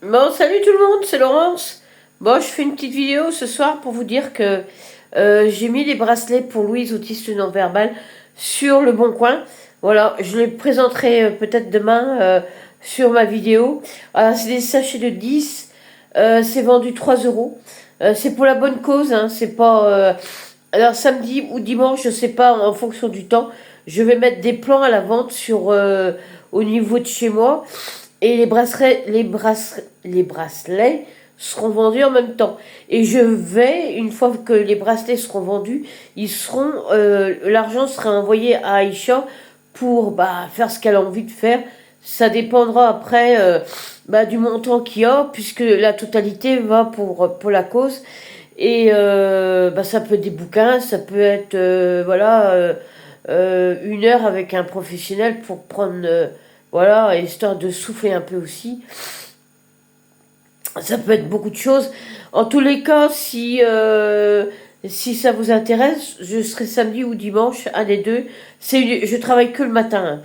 Bon, salut tout le monde, c'est Laurence. Bon, je fais une petite vidéo ce soir pour vous dire que j'ai mis les bracelets pour Louise, autiste non-verbal, sur le Bon Coin. Voilà, je les présenterai peut-être demain sur ma vidéo. Alors, c'est des sachets de 10, c'est vendu 3 euros. C'est pour la bonne cause, hein, c'est pas... Alors, samedi ou dimanche, je sais pas, en fonction du temps, je vais mettre des plans à la vente au niveau de chez moi. Et les bracelets seront vendus en même temps. Et je vais, une fois que les bracelets seront vendus, l'argent sera envoyé à Aïcha pour faire ce qu'elle a envie de faire. Ça dépendra après du montant qu'il y a, puisque la totalité va pour la cause. Et ça peut être des bouquins, ça peut être une heure avec un professionnel pour prendre voilà, histoire de souffler un peu aussi. Ça peut être beaucoup de choses. En tous les cas, si ça vous intéresse, je serai samedi ou dimanche, un des deux. Je travaille que le matin, hein.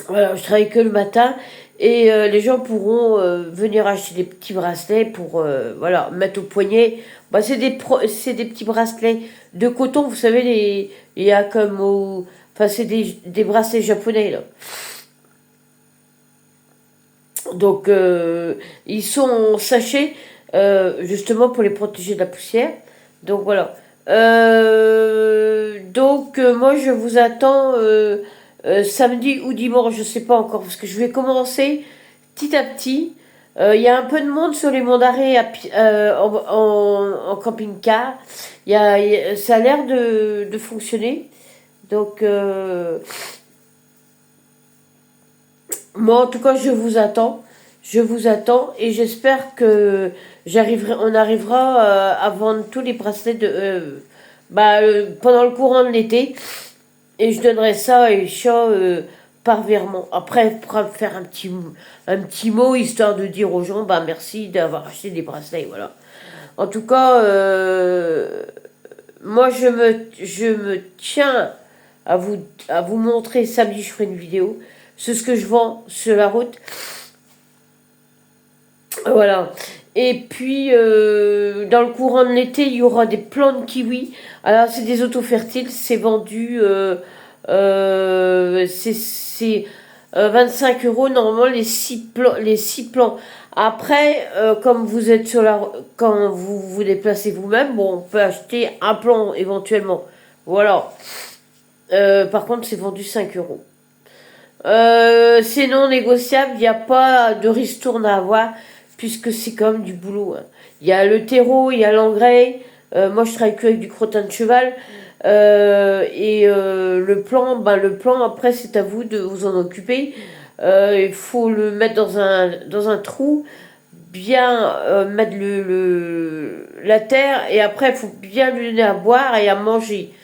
Voilà, je travaille que le matin et les gens pourront venir acheter des petits bracelets pour voilà, mettre au poignet. C'est des petits bracelets de coton, vous savez, il y a enfin, c'est des bracelets japonais, là. Donc, ils sont en sachet, justement pour les protéger de la poussière. Donc, voilà. Moi, je vous attends samedi ou dimanche, je sais pas encore, parce que je vais commencer petit à petit. Il y a un peu de monde sur les monts d'arrêt en camping-car. Ça a l'air de fonctionner. Donc, moi, en tout cas, je vous attends. Je vous attends et j'espère que on arrivera à vendre tous les bracelets pendant le courant de l'été. Et je donnerai ça à Isha par virement. Après, elle pourra me faire un petit mot histoire de dire aux gens merci d'avoir acheté des bracelets. Voilà. En tout cas, moi, je me tiens à vous montrer. Samedi, je ferai une vidéo. C'est ce que je vends sur la route. Voilà. Et puis, dans le courant de l'été, il y aura des plants de kiwi. Alors, c'est des autofertiles. C'est vendu... c'est 25 euros. Normalement, les six plants. Après, comme vous êtes quand vous vous déplacez vous-même, bon, on peut acheter un plan éventuellement. Voilà. Par contre, c'est vendu 5 euros. C'est non négociable, il n'y a pas de ristourne à avoir, puisque c'est quand même du boulot, hein. Il y a le terreau, il y a l'engrais. Moi, je travaille que avec du crottin de cheval. Le plan, après, c'est à vous de vous en occuper. Il faut le mettre dans un trou, bien mettre la terre, et après, il faut bien lui donner à boire et à manger.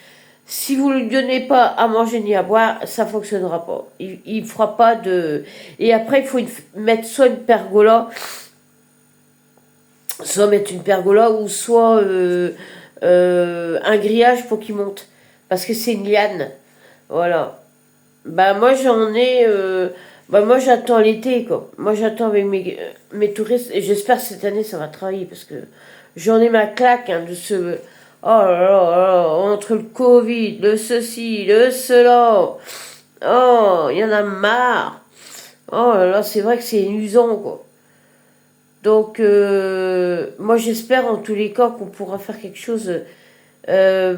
Si vous ne lui donnez pas à manger ni à boire, ça ne fonctionnera pas. Il fera pas de... Et après, il faut mettre soit une pergola, ou soit un grillage pour qu'il monte. Parce que c'est une liane. Voilà. Moi, moi, j'attends l'été, quoi. Moi, j'attends avec mes touristes. Et j'espère que cette année, ça va travailler. Parce que j'en ai ma claque, hein, de ce... Oh là là là, entre le Covid, le ceci, le cela. Oh, il y en a marre. Oh là là, c'est vrai que c'est usant, quoi. Donc, moi, j'espère en tous les cas qu'on pourra faire quelque chose euh,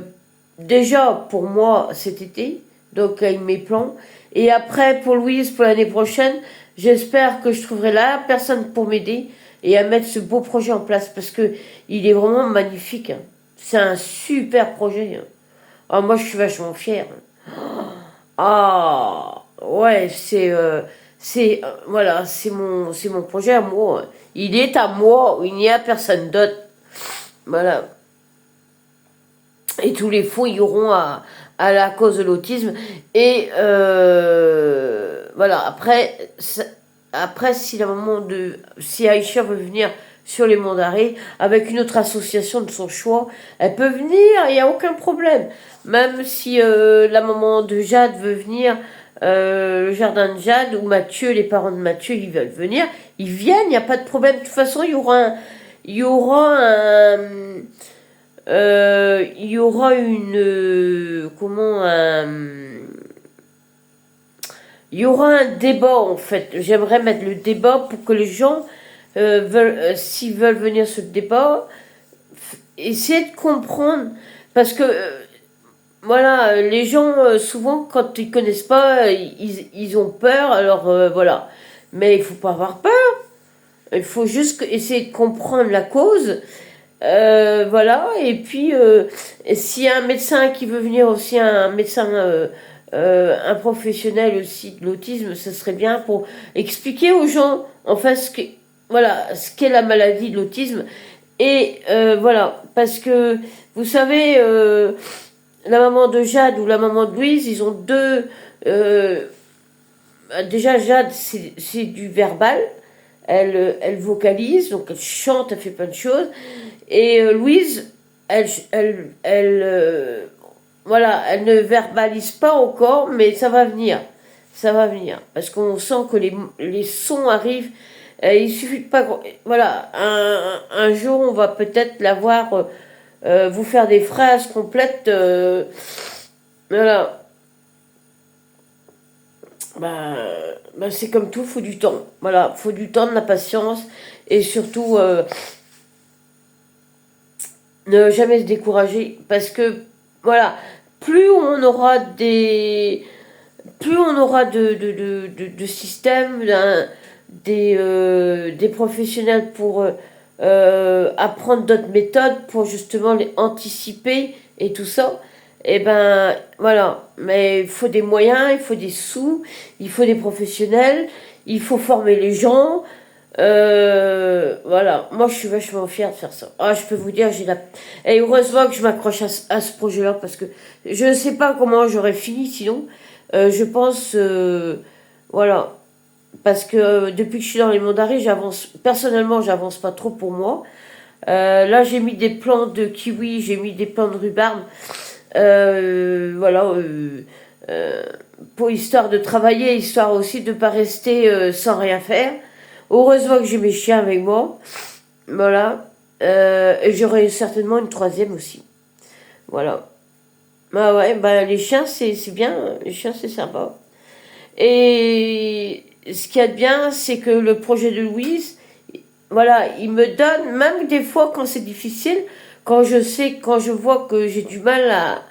déjà pour moi cet été, donc avec mes plans. Et après, pour Louise, pour l'année prochaine, j'espère que je trouverai la personne pour m'aider et à mettre ce beau projet en place parce que il est vraiment magnifique, hein. C'est un super projet, hein. Ah, moi, je suis vachement fière, hein. Ah, ouais, voilà, c'est mon projet à moi. Il est à moi, il n'y a personne d'autre. Voilà. Et tous les fonds iront à la cause de l'autisme. Et voilà, après si Aïcha veut venir sur les monts d'arrêt avec une autre association de son choix, elle peut venir, il n'y a aucun problème. Même si la maman de Jade veut venir, le jardin de Jade, ou Mathieu, les parents de Mathieu, ils veulent venir, ils viennent, il n'y a pas de problème. De toute façon, il y aura il y aura une, comment, il y aura un débat en fait. J'aimerais mettre le débat pour que les gens s'ils veulent venir sur le débat, essayer de comprendre, parce que voilà, les gens souvent quand ils connaissent pas, ils ont peur. Alors voilà, mais il faut pas avoir peur. Il faut juste essayer de comprendre la cause. Voilà, et puis s'il y a un médecin qui veut venir aussi, un médecin, un professionnel aussi de l'autisme, ce serait bien pour expliquer aux gens en fait voilà, ce qu'est la maladie de l'autisme. Et voilà, parce que vous savez, la maman de Jade ou la maman de Louise, ils ont deux. Déjà, Jade, c'est du verbal. Elle vocalise, donc elle chante, elle fait plein de choses. Et Louise, voilà, elle ne verbalise pas encore, mais ça va venir. Ça va venir. Parce qu'on sent que les sons arrivent. Il suffit de pas. Voilà, un jour, on va peut-être la voir vous faire des phrases complètes. Voilà. C'est comme tout, faut du temps. Voilà, faut du temps, de la patience. Et surtout, ne jamais se décourager. Parce que, voilà, plus on aura de systèmes, des professionnels pour apprendre d'autres méthodes, pour justement les anticiper et tout ça, et ben voilà. Mais il faut des moyens, il faut des sous, il faut des professionnels, il faut former les gens. Voilà, moi je suis vachement fière de faire ça. Ah, je peux vous dire, et heureusement que je m'accroche à ce projet-là, parce que je ne sais pas comment j'aurais fini sinon. Je pense, voilà, parce que depuis que je suis dans les mandarins, personnellement, j'avance pas trop pour moi. Là, j'ai mis des plants de kiwi, j'ai mis des plants de rhubarbe, voilà, pour histoire de travailler, histoire aussi de pas rester sans rien faire. Heureusement que j'ai mes chiens avec moi, voilà, et j'aurai certainement une troisième aussi, voilà. Bah ouais, bah les chiens c'est bien, les chiens c'est sympa. Et ce qu'il y a de bien, c'est que le projet de Louise, voilà, il me donne, même des fois quand c'est difficile, quand je vois que j'ai du mal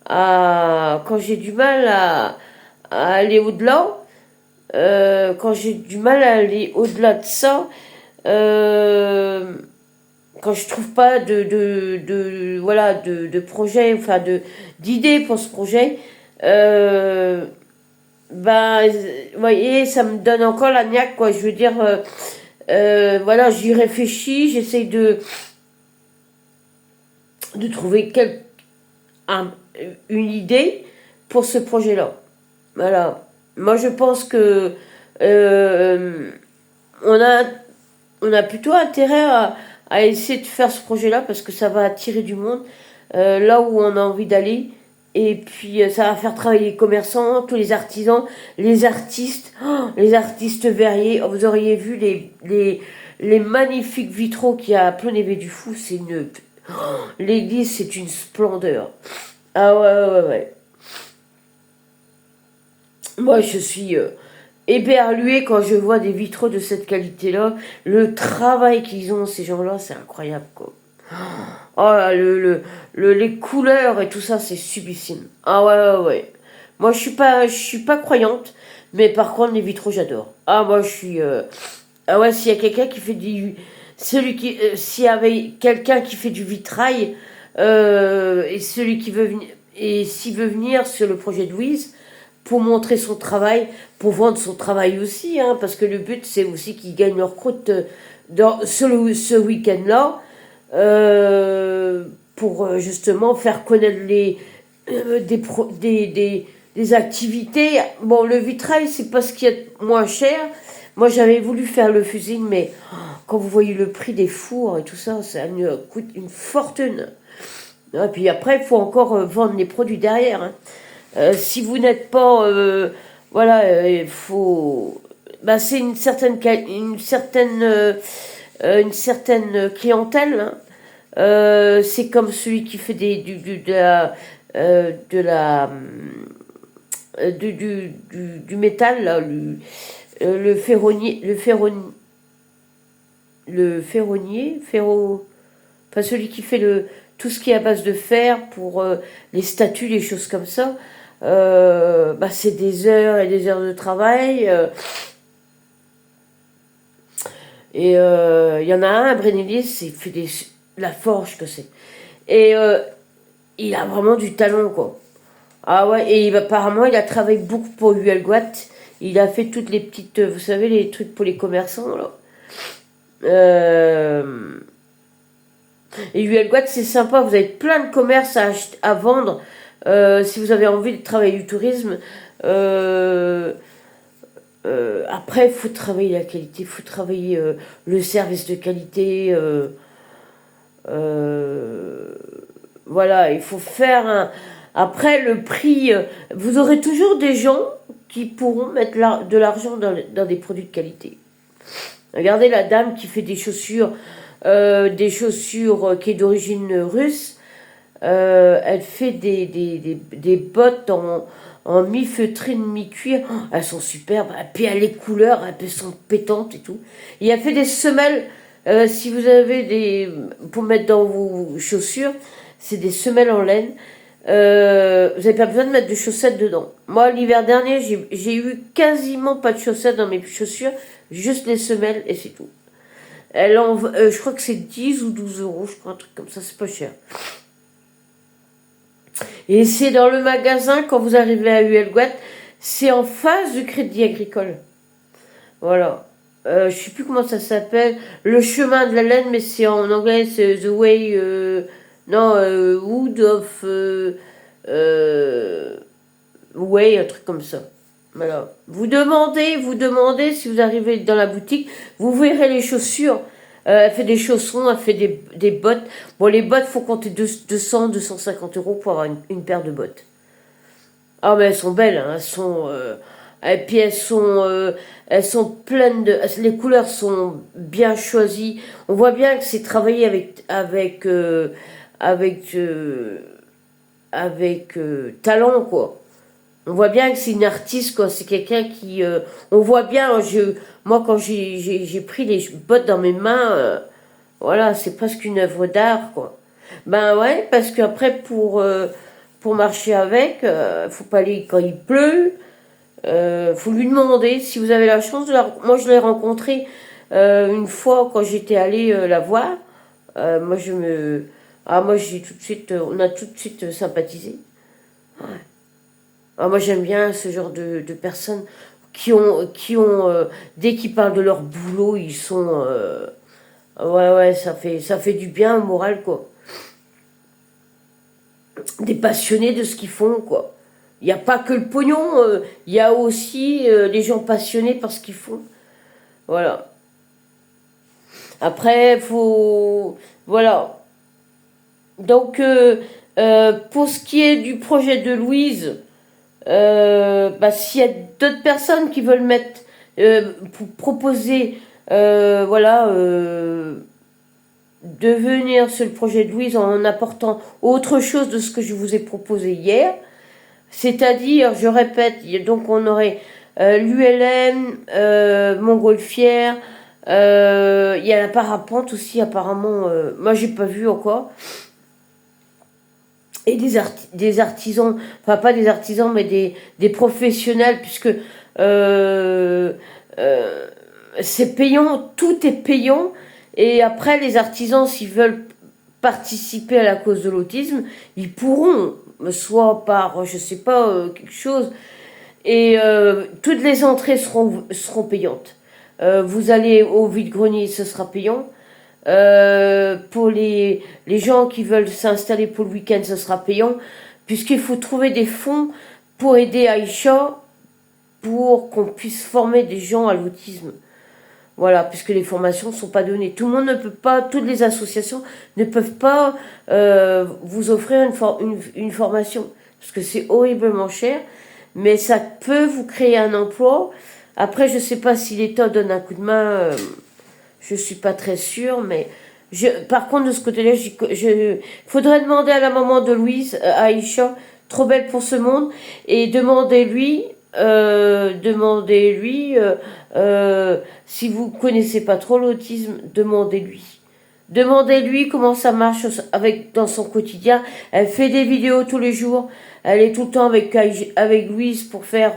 quand j'ai du mal à aller au-delà, quand j'ai du mal à aller au-delà de ça, euh, quand je trouve pas voilà, de projet, enfin d'idées pour ce projet, euh, vous voyez, ça me donne encore la niaque, quoi. Je veux dire, voilà, j'y réfléchis, j'essaye de trouver un- une idée pour ce projet-là. Voilà. Moi, je pense que euh, on a, on a plutôt intérêt à essayer de faire ce projet-là, parce que ça va attirer du monde là où on a envie d'aller. Et puis ça va faire travailler les commerçants, tous les artisans, les artistes verriers. Oh, vous auriez vu les magnifiques vitraux qu'il y a à Plonévé du Fou. L'église, c'est une splendeur. Ah ouais, ouais, ouais. Moi, je suis éberluée quand je vois des vitraux de cette qualité-là. Le travail qu'ils ont, ces gens-là, c'est incroyable, quoi. Oh là, les couleurs et tout ça, c'est subissime. Ah ouais, ouais, ouais. Moi, je suis pas croyante, mais par contre, les vitraux, j'adore. Ah, moi, je suis. Ah ouais, s'il y a quelqu'un qui fait s'il y avait quelqu'un qui fait du vitrail, et celui qui veut venir, et s'il veut venir sur le projet de Louise, pour montrer son travail, pour vendre son travail aussi, hein, parce que le but, c'est aussi qu'ils gagnent leur croûte ce week-end-là, pour justement faire connaître des activités. Bon, le vitrail, c'est pas ce qu'il y a de moins cher. Moi, j'avais voulu faire le fusing, mais quand vous voyez le prix des fours et tout ça, ça coûte une fortune. Et puis après, il faut encore vendre les produits derrière, hein. Si vous n'êtes pas voilà, il faut... Bah, c'est une certaine clientèle, hein. C'est comme celui qui fait de la du métal là, le ferronnier, enfin celui qui fait tout ce qui est à base de fer pour les statues, les choses comme ça. Bah, c'est des heures et des heures de travail. Et il y en a un à Brennilis, c'est fait la forge que c'est. Et il a vraiment du talent, quoi. Ah ouais, et apparemment, il a travaillé beaucoup pour Huelguat. Il a fait toutes les petites, vous savez, les trucs pour les commerçants, là. Euh, et Huelguat, c'est sympa, vous avez plein de commerces à vendre. Si vous avez envie de travailler du tourisme, après, il faut travailler la qualité, il faut travailler le service de qualité. Euh, voilà, il faut faire un... Après, le prix, vous aurez toujours des gens qui pourront mettre de l'argent dans des produits de qualité. Regardez la dame qui fait des chaussures qui est d'origine russe. Elle fait des bottes en mi-feutrine, mi-cuir. Oh, elles sont superbes. Et puis elle a les couleurs, elles sont pétantes et tout. Et elle fait des semelles. Si vous avez pour mettre dans vos chaussures, c'est des semelles en laine. Vous n'avez pas besoin de mettre de chaussettes dedans. Moi, l'hiver dernier, j'ai eu quasiment pas de chaussettes dans mes chaussures, juste les semelles et c'est tout. Je crois que c'est 10 ou 12 euros, je crois, un truc comme ça, c'est pas cher. Et c'est dans le magasin, quand vous arrivez à Huelguat, c'est en face du Crédit Agricole. Voilà. Je sais plus comment ça s'appelle. Le chemin de la laine, mais c'est en anglais, c'est The Way... non, Wood of... Way, un truc comme ça. Voilà. Vous demandez si vous arrivez dans la boutique, vous verrez les chaussures. Elle fait des chaussons, elle fait des bottes. Bon, les bottes, faut compter 200-250 euros pour avoir une paire de bottes. Ah, mais elles sont belles, hein, et puis elles sont pleines de... Les couleurs sont bien choisies. On voit bien que c'est travaillé avec, talent, quoi. On voit bien que c'est une artiste, quoi. C'est quelqu'un qui... on voit bien, moi, quand j'ai pris les bottes dans mes mains, voilà, c'est presque une œuvre d'art, quoi. Ben ouais, parce qu'après, pour marcher avec, faut pas aller quand il pleut. Faut lui demander si vous avez la chance Moi, je l'ai rencontrée une fois quand j'étais allée la voir. Moi, j'ai tout de suite... on a tout de suite sympathisé. Ouais. Ah, moi j'aime bien ce genre de personnes dès qu'ils parlent de leur boulot, ils sont ouais, ça fait du bien au moral, quoi. Des passionnés de ce qu'ils font, quoi. Il n'y a pas que le pognon, il y a aussi les gens passionnés par ce qu'ils font. Voilà. Après, voilà. Donc, pour ce qui est du projet de Louise, s'il y a d'autres personnes qui veulent pour proposer, voilà, de venir sur le projet de Louise en apportant autre chose de ce que je vous ai proposé hier, c'est-à-dire, je répète, donc on aurait l'ULM, Montgolfière, il y a la parapente aussi apparemment, moi j'ai pas vu encore. Et des artisans, enfin pas des artisans, mais des professionnels, puisque c'est payant, tout est payant. Et après, les artisans, s'ils veulent participer à la cause de l'autisme, ils pourront, soit par, je sais pas, quelque chose. Et toutes les entrées seront payantes. Vous allez au vide-grenier, ce sera payant. Pour les gens qui veulent s'installer pour le week-end, ce sera payant, puisqu'il faut trouver des fonds pour aider Aïcha, pour qu'on puisse former des gens à l'autisme. Voilà, puisque les formations ne sont pas données. Tout le monde ne peut pas, toutes les associations ne peuvent pas vous offrir une formation, parce que c'est horriblement cher. mais ça peut vous créer un emploi. Après, je sais pas si l'État donne un coup de main, je suis pas très sûre, mais par contre, de ce côté-là, faudrait demander à la maman de Louise, Aïcha, trop belle pour ce monde, et si vous connaissez pas trop l'autisme, demandez-lui. Demandez-lui comment ça marche dans son quotidien. Elle fait des vidéos tous les jours. Elle est tout le temps avec Louise pour faire,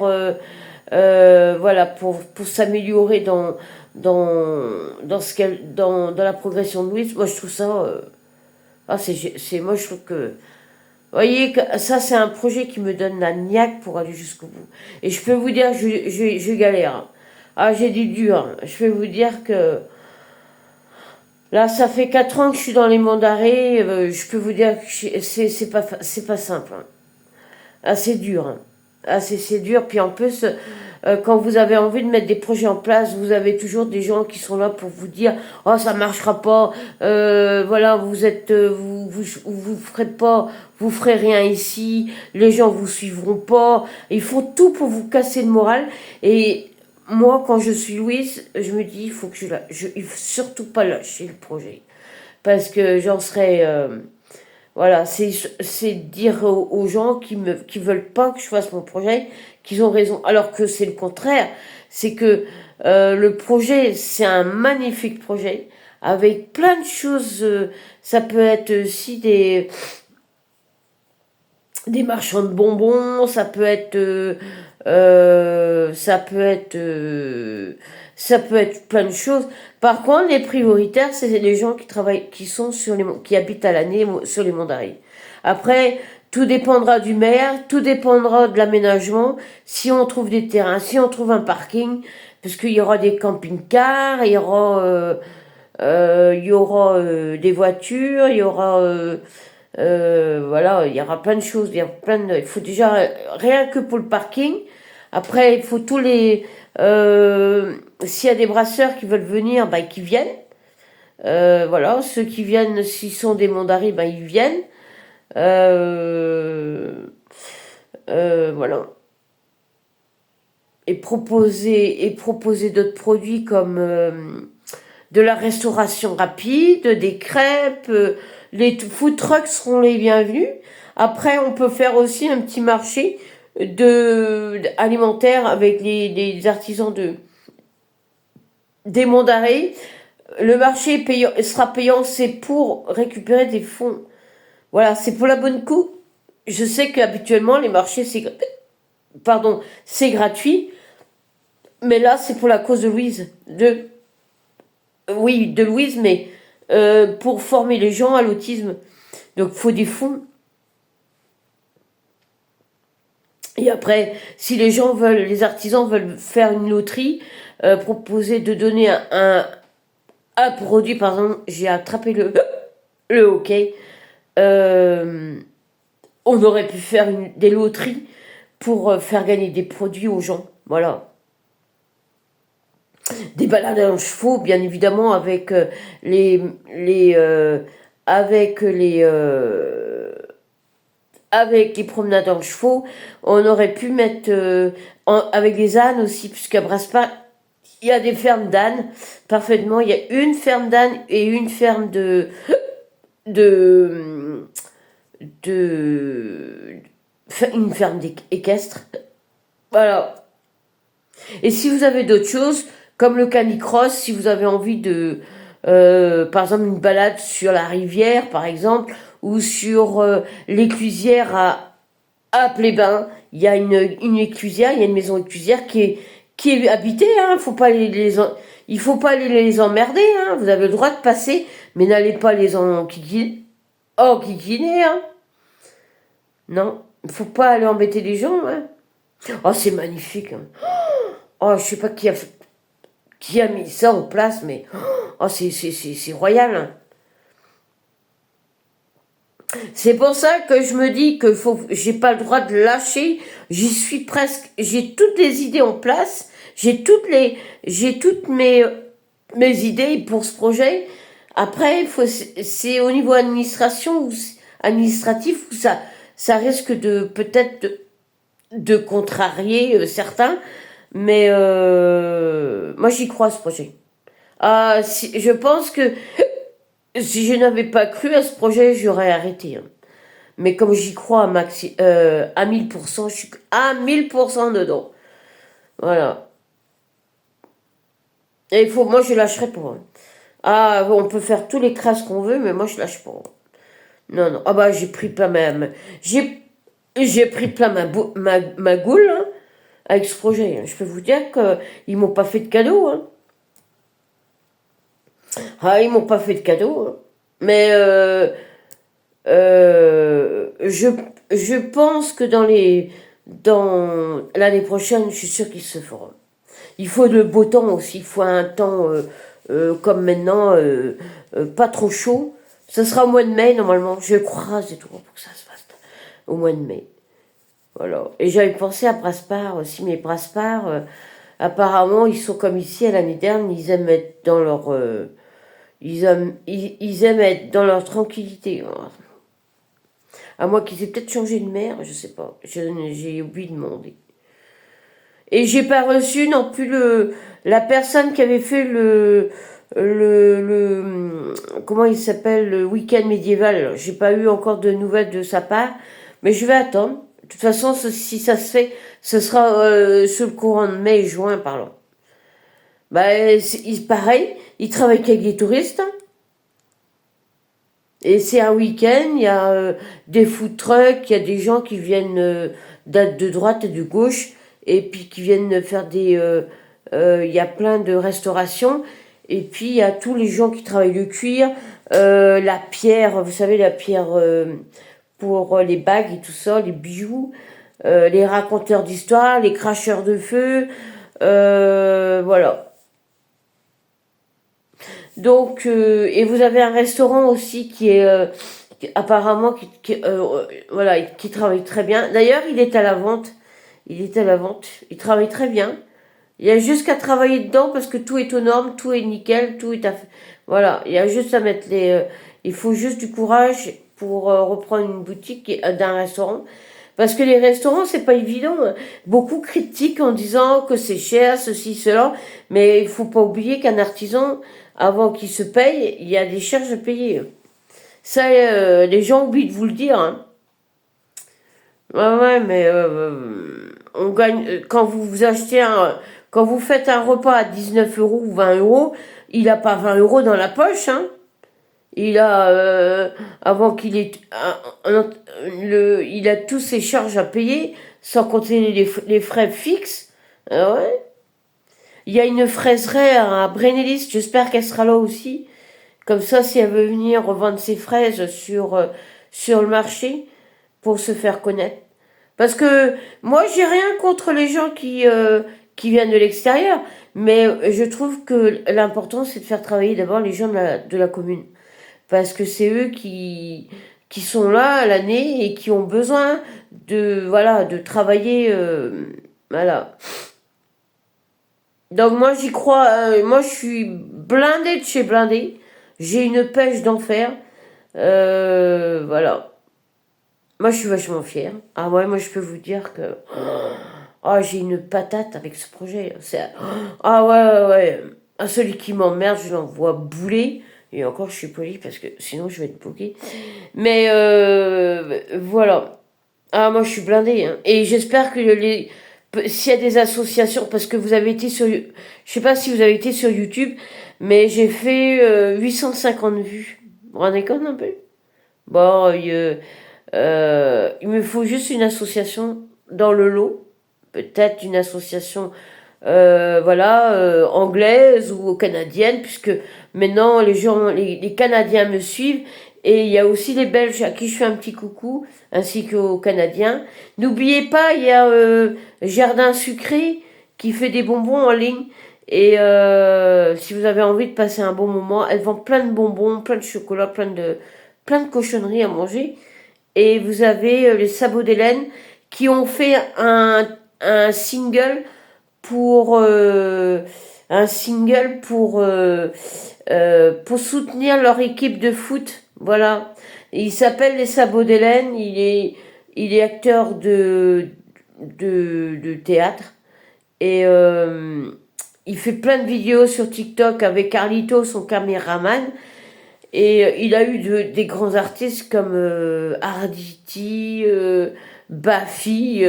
voilà, pour s'améliorer dans la progression de Louise. Moi, je trouve ça, moi, je trouve que, vous voyez, ça, c'est un projet qui me donne la niaque pour aller jusqu'au bout. Et je peux vous dire, je galère. Ah, j'ai du dur. Je peux vous dire que, là, ça fait 4 ans que je suis dans les monts d'arrêt. Je peux vous dire que c'est pas simple. Hein. Ah, c'est dur. Hein. Ah, c'est dur. Puis en plus, quand vous avez envie de mettre des projets en place, vous avez toujours des gens qui sont là pour vous dire oh ça marchera pas. Voilà, vous ferez pas, vous ferez rien ici. Les gens vous suivront pas. Ils font tout pour vous casser le moral. Et moi, quand je suis Louise, je me dis, il faut surtout pas lâcher le projet. Parce que j'en serais, voilà, c'est dire aux gens qui veulent pas que je fasse mon projet, qu'ils ont raison. Alors que c'est le contraire. C'est que, le projet, c'est un magnifique projet. Avec plein de choses, ça peut être aussi des marchands de bonbons, ça peut être plein de choses. Par contre, les prioritaires, c'est les gens qui travaillent, qui habitent à l'année sur les monts d'Arrée. Après, tout dépendra du maire, tout dépendra de l'aménagement. Si on trouve des terrains, si on trouve un parking, parce qu'il y aura des camping-cars, il y aura des voitures, voilà, il y aura plein de choses, il faut déjà, rien que pour le parking, après il faut s'il y a des brasseurs qui veulent venir, bah, qu'ils viennent, voilà, ceux qui viennent, s'ils sont des Mondaris, bah, ils viennent, voilà, et proposer d'autres produits comme de la restauration rapide, des crêpes, les food trucks seront les bienvenus. Après, on peut faire aussi un petit marché alimentaire avec les artisans des monts d'arrêt. Le marché sera payant, c'est pour récupérer des fonds. Voilà, c'est pour la bonne cause. Je sais qu'habituellement, les marchés, c'est gratuit. Mais là, c'est pour la cause de Louise. Oui, de Louise, mais pour former les gens à l'autisme. Donc, il faut des fonds. Et après, si les artisans veulent faire une loterie, proposer de donner un produit, par exemple, j'ai attrapé le hockey, on aurait pu faire des loteries pour faire gagner des produits aux gens. Voilà. Des balades en chevaux, bien évidemment, avec avec les promenades en chevaux. On aurait pu mettre avec les ânes aussi, puisqu'à Brasparts, il y a des fermes d'ânes, parfaitement. Il y a une ferme d'ânes et une ferme une ferme équestre. Voilà. Et si vous avez d'autres choses, comme le canicross, si vous avez envie par exemple, une balade sur la rivière, par exemple, ou sur l'éclusière à Plébin, il y a une éclusière, il y a une maison éclusière qui est habitée, hein, il faut pas les emmerder, hein, vous avez le droit de passer, mais n'allez pas les enquiquiner, hein. Non, il faut pas aller embêter les gens, hein. Oh, c'est magnifique, hein. Oh, je sais pas qui a mis ça en place, mais oh, c'est royal. Hein. C'est pour ça que je me dis que j'ai pas le droit de lâcher. J'y suis presque. J'ai toutes les idées en place. J'ai toutes mes idées pour ce projet. Après, c'est au niveau administratif où ça risque de peut-être de contrarier certains, mais moi j'y crois à ce projet. Ah, je pense que si je n'avais pas cru à ce projet, j'aurais arrêté, hein. Mais comme j'y crois à 1000%, je suis à 1000% dedans. Voilà. Et moi je lâcherai pas, hein. Ah, on peut faire tous les crasses qu'on veut, mais moi je lâche pas. Non, non. Ah bah j'ai pris plein j'ai pris plein ma goule, hein, avec ce projet, hein. Je peux vous dire qu'ils m'ont pas fait de cadeau, hein. Ah, ils m'ont pas fait de cadeau, hein. Mais je pense que dans l'année prochaine, je suis sûre qu'ils se feront. Il faut le beau temps aussi, il faut un temps comme maintenant, pas trop chaud. Ce sera au mois de mai normalement, je croise et tout pour que ça se fasse au mois de mai. Voilà. Et j'avais pensé à Brasparts aussi, mais Brasparts, apparemment, ils sont comme ici à la Niderne, ils aiment être dans leur, ils aiment être dans leur tranquillité. À moins qu'ils aient peut-être changé de maire, je sais pas. J'ai oublié de demander. Et j'ai pas reçu non plus la personne qui avait fait comment il s'appelle, le week-end médiéval. J'ai pas eu encore de nouvelles de sa part, mais je vais attendre. De toute façon, si ça se fait, ce sera sur le courant de mai et juin, parlons. Bah, pareil, il travaille avec des touristes, hein. Et c'est un week-end, il y a des food trucks, il y a des gens qui viennent de droite et de gauche, et puis qui viennent faire il y a plein de restaurations, et puis il y a tous les gens qui travaillent le cuir, la pierre, vous savez, la pierre pour les bagues et tout ça, les bijoux, les raconteurs d'histoire, les cracheurs de feu, voilà. Donc, et vous avez un restaurant aussi qui est apparemment voilà, qui travaille très bien. D'ailleurs, il est à la vente. Il est à la vente. Il travaille très bien. Il y a juste qu'à travailler dedans parce que tout est aux normes, tout est nickel, tout est voilà. Il y a juste à mettre il faut juste du courage pour reprendre une boutique d'un restaurant. Parce que les restaurants, c'est pas évident, hein. Beaucoup critiquent en disant que c'est cher, ceci, cela. Mais il faut pas oublier qu'un artisan, avant qu'il se paye, il y a des charges à payer. Ça, les gens oublient de vous le dire, hein. Ouais, ouais, mais on gagne. Quand vous faites un repas à 19 euros ou 20 euros, il a pas 20 euros dans la poche, hein. Il a, avant qu'il ait, il a tous ses charges à payer, sans compter les frais fixes. Ah ouais. Il y a une fraiserie à Brénélis, j'espère qu'elle sera là aussi. Comme ça, si elle veut venir revendre ses fraises sur le marché pour se faire connaître. Parce que moi, j'ai rien contre les gens qui viennent de l'extérieur, mais je trouve que l'important, c'est de faire travailler d'abord les gens de la commune. Parce que c'est eux qui sont là à l'année et qui ont besoin voilà, de travailler, voilà. Donc moi j'y crois, moi je suis blindée de chez blindée, j'ai une pêche d'enfer, voilà. Moi je suis vachement fière. Ah ouais, moi je peux vous dire que j'ai une patate avec ce projet. Ah ouais, ouais, ouais. À celui qui m'emmerde, je l'envoie bouler. Et encore, je suis polie parce que sinon je vais être bloquée. Mais voilà. Ah, moi je suis blindée, hein. Et j'espère que s'il y a des associations, parce que vous avez été je sais pas si vous avez été sur YouTube, mais j'ai fait 850 vues. Vous vous rendez compte un peu? Bon, il me faut juste une association dans le lot. Peut-être une association voilà, anglaise ou canadienne, puisque maintenant les Canadiens me suivent, et il y a aussi les Belges à qui je fais un petit coucou, ainsi qu'aux Canadiens. N'oubliez pas, il y a Jardin Sucré qui fait des bonbons en ligne, et si vous avez envie de passer un bon moment, elle vend plein de bonbons, plein de chocolat, plein de cochonneries à manger. Et vous avez les Sabots d'Hélène qui ont fait un single pour pour soutenir leur équipe de foot. Voilà. Il s'appelle Les Sabots d'Hélène. Il est acteur de théâtre. Et il fait plein de vidéos sur TikTok avec Carlito, son caméraman. Et il a eu des grands artistes comme Arditi, Baffy.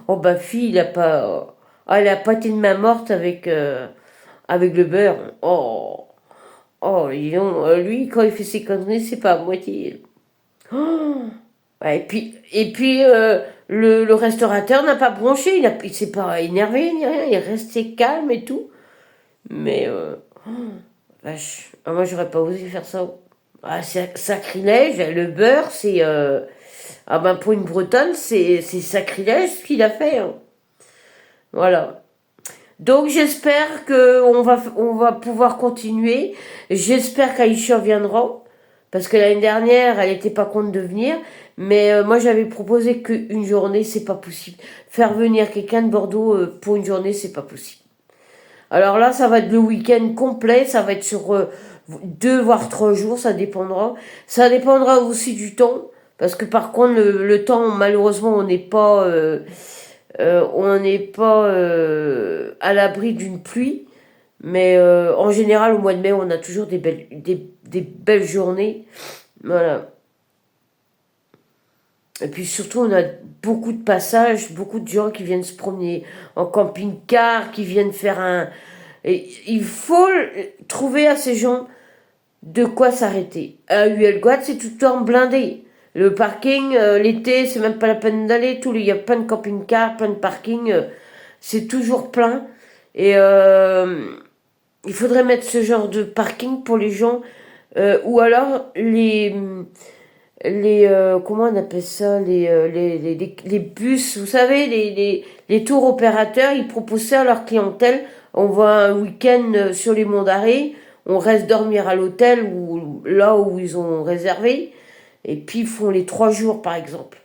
Oh, Baffy, elle a pas été de main morte avec le beurre. Oh, oh, lui, quand il fait ses conneries, c'est pas à moitié. Oh. Ouais, et puis le restaurateur n'a pas bronché, il s'est pas énervé ni rien, il est resté calme et tout. Mais, vache, ah, moi j'aurais pas osé faire ça. Ah, c'est sacrilège, le beurre, c'est. Ah ben pour une Bretonne, c'est sacrilège ce qu'il a fait, hein. Voilà. Donc j'espère que on va pouvoir continuer. J'espère qu'Aïcha viendra. Parce que l'année dernière, elle n'était pas contre de venir. Mais moi, j'avais proposé qu'une journée, c'est pas possible. Faire venir quelqu'un de Bordeaux pour une journée, c'est pas possible. Alors là, ça va être le week-end complet. Ça va être sur 2 voire 3 jours. Ça dépendra. Ça dépendra aussi du temps. Parce que par contre, le temps, malheureusement, on n'est pas à l'abri d'une pluie. Mais en général, au mois de mai, on a toujours des belles journées. Voilà. Et puis surtout, on a beaucoup de passages, beaucoup de gens qui viennent se promener en camping-car, qui viennent faire un... Et il faut trouver à ces gens de quoi s'arrêter. À Huelgoat, c'est tout le temps blindé. Le parking, l'été, c'est même pas la peine d'aller. Il y a plein de camping-cars, plein de parkings. C'est toujours plein. Et il faudrait mettre ce genre de parking pour les gens. Ou alors comment on appelle ça, les bus, vous savez, les tours opérateurs, ils proposent ça à leur clientèle. On va un week-end sur les Monts d'Arrée, on reste dormir à l'hôtel ou là où ils ont réservé, et puis ils font les 3 jours par exemple.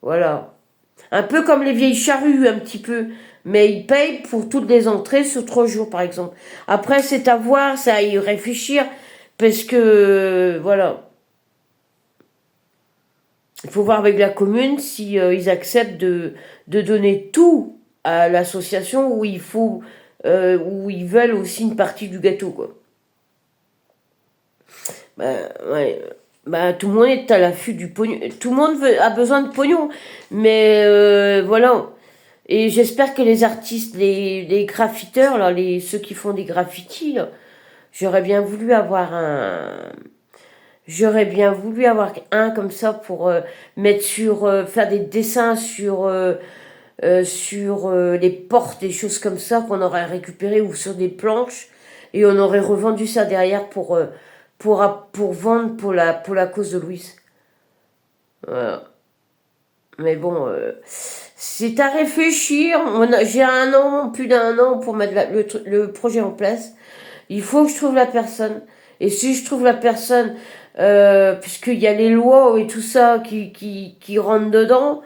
Voilà. Un peu comme les vieilles charrues, un petit peu. Mais ils payent pour toutes les entrées sur 3 jours par exemple. Après, c'est à voir, c'est à y réfléchir, parce que, voilà. Il faut voir avec la commune si ils acceptent de donner tout à l'association où ils veulent aussi une partie du gâteau, quoi. Ouais. Tout le monde est à l'affût du pognon. Tout le monde a besoin de pognon. Mais voilà. Et j'espère que les artistes, les graffiteurs, là, ceux qui font des graffitis, là, j'aurais bien voulu avoir un J'aurais bien voulu avoir un comme ça pour mettre faire des dessins sur les portes, des choses comme ça qu'on aurait récupéré ou sur des planches et on aurait revendu ça derrière pour vendre pour la cause de Louise. Voilà. Mais bon, c'est à réfléchir. J'ai plus d'un an pour mettre le projet en place. Il faut que je trouve la personne. Et si je trouve la personne, puisqu'il y a les lois et tout ça qui rentrent dedans,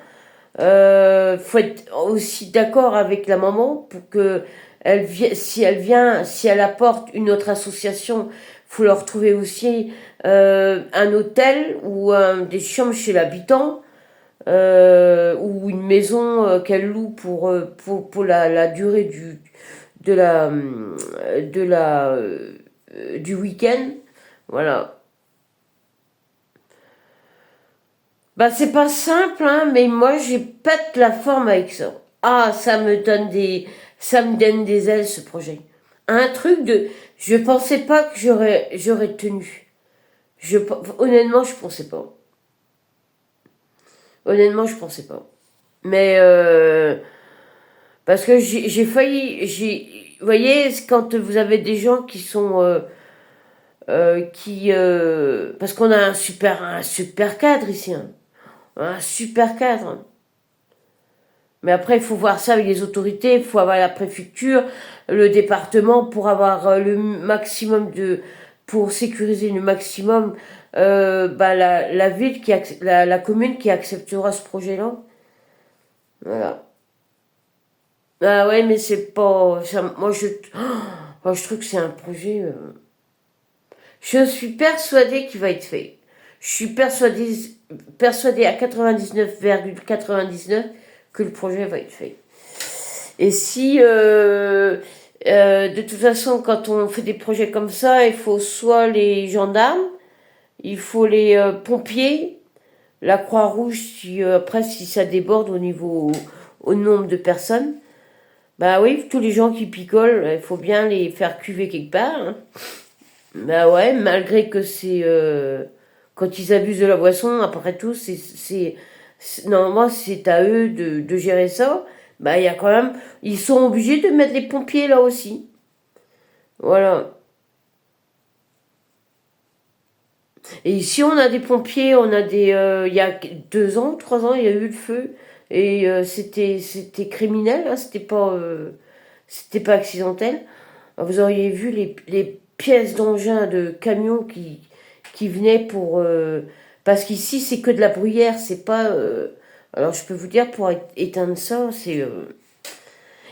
faut être aussi d'accord avec la maman pour que si elle apporte une autre association, faut leur trouver aussi un hôtel ou des chambres chez l'habitant. Ou une maison qu'elle loue pour la durée du week-end. Voilà. C'est pas simple, hein, mais moi, j'ai pète la forme avec ça. Ah, ça me donne des ailes, ce projet. Un truc de, je pensais pas que j'aurais tenu. Honnêtement, je pensais pas. Honnêtement, je pensais pas. Mais, parce que j'ai failli, vous voyez, quand vous avez des gens qui sont, parce qu'on a un super cadre ici, hein. Un super cadre. Mais après, il faut voir ça avec les autorités, il faut avoir la préfecture, le département pour avoir le maximum pour sécuriser le maximum, la ville la commune qui acceptera ce projet-là. Voilà. Ah ouais, mais c'est pas, moi je trouve que c'est un projet, je suis persuadée qu'il va être fait. Je suis persuadée à 99,99 que que le projet va être fait. Et si, de toute façon, quand on fait des projets comme ça, il faut soit les gendarmes, il faut les pompiers, la Croix-Rouge, si, après, si ça déborde au nombre de personnes. Bah oui, tous les gens qui picolent, il faut bien les faire cuver quelque part. Hein. Bah ouais, malgré que c'est... quand ils abusent de la boisson, après tout, normalement, c'est à eux de gérer ça. Bah il y a quand même... Ils sont obligés de mettre les pompiers là aussi. Voilà. Et ici, on a des pompiers, on a des... il y a 2 ans, 3 ans, il y a eu le feu. Et c'était criminel, hein, c'était pas accidentel. Vous auriez vu les pièces d'engins de camions qui venaient pour... parce qu'ici, c'est que de la bruyère, c'est pas... alors, je peux vous dire, pour éteindre ça, c'est...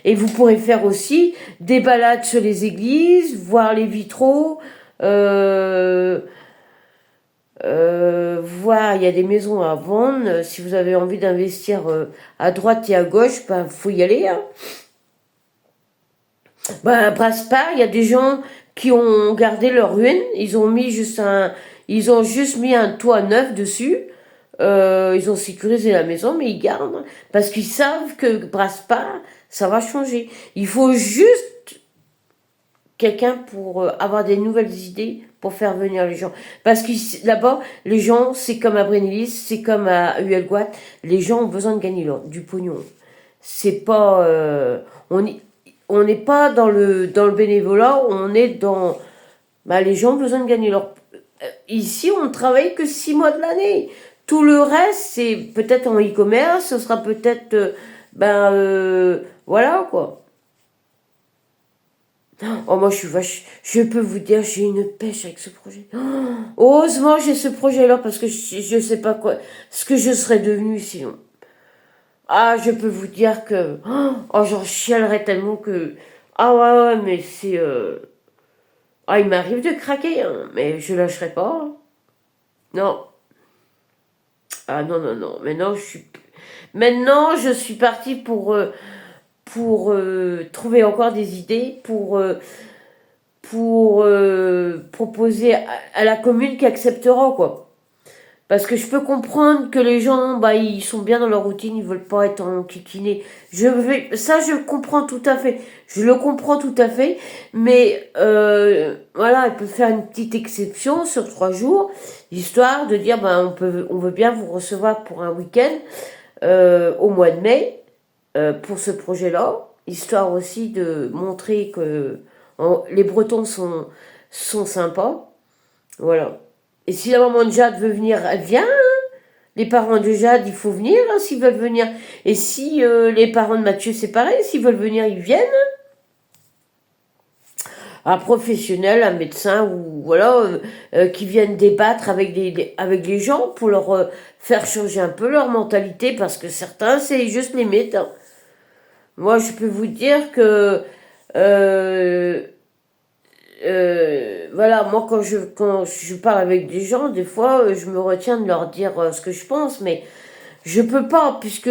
Et vous pourrez faire aussi des balades sur les églises, voir les vitraux, euh, voir, il y a des maisons à vendre. Si vous avez envie d'investir à droite et à gauche, bah, faut y aller. Hein. Bah, à Brasparts, il y a des gens qui ont gardé leur ruine. Ils ont juste mis un toit neuf dessus. Ils ont sécurisé la maison, mais ils gardent. Hein, parce qu'ils savent que Brasparts, ça va changer. Il faut juste quelqu'un pour avoir des nouvelles idées pour faire venir les gens. Parce que là-bas, les gens, c'est comme à Brennilis, c'est comme à Huelgoat, les gens ont besoin de gagner du pognon. C'est pas... on n'est pas dans le bénévolat, on est dans... Bah, les gens ont besoin de gagner leur... Ici, on ne travaille que 6 mois de l'année. Tout le reste, c'est peut-être en e-commerce, ce sera peut-être... voilà, quoi. Oh, moi, je peux vous dire, j'ai une pêche avec ce projet. Oh, heureusement, j'ai ce projet-là parce que je sais pas quoi, ce que je serais devenue sinon. Ah, je peux vous dire que, oh, j'en chialerais tellement que, ah ouais, ouais, mais c'est, ah, il m'arrive de craquer, hein, mais je lâcherai pas. Hein. Non. Ah, non, non, non. Maintenant, je suis partie pour trouver encore des idées, pour proposer à la commune qui acceptera, quoi. Parce que je peux comprendre que les gens, bah, ils sont bien dans leur routine, ils veulent pas être enquiquinés. Ça, je comprends tout à fait. Je le comprends tout à fait. Mais, voilà, ils peuvent faire une petite exception sur 3 jours, histoire de dire, bah, on veut bien vous recevoir pour un week-end, au mois de mai, pour ce projet-là. Histoire aussi de montrer que les Bretons sont sympas. Voilà. Et si la maman de Jade veut venir, elle vient. Hein. Les parents de Jade, il faut venir hein, s'ils veulent venir. Et si les parents de Mathieu, c'est pareil, s'ils veulent venir, ils viennent. Un professionnel, un médecin, ou voilà, qui viennent débattre avec les gens pour leur faire changer un peu leur mentalité, parce que certains, c'est juste limite. Hein. Moi, je peux vous dire que euh, voilà, moi quand je parle avec des gens, des fois je me retiens de leur dire ce que je pense, mais je peux pas puisque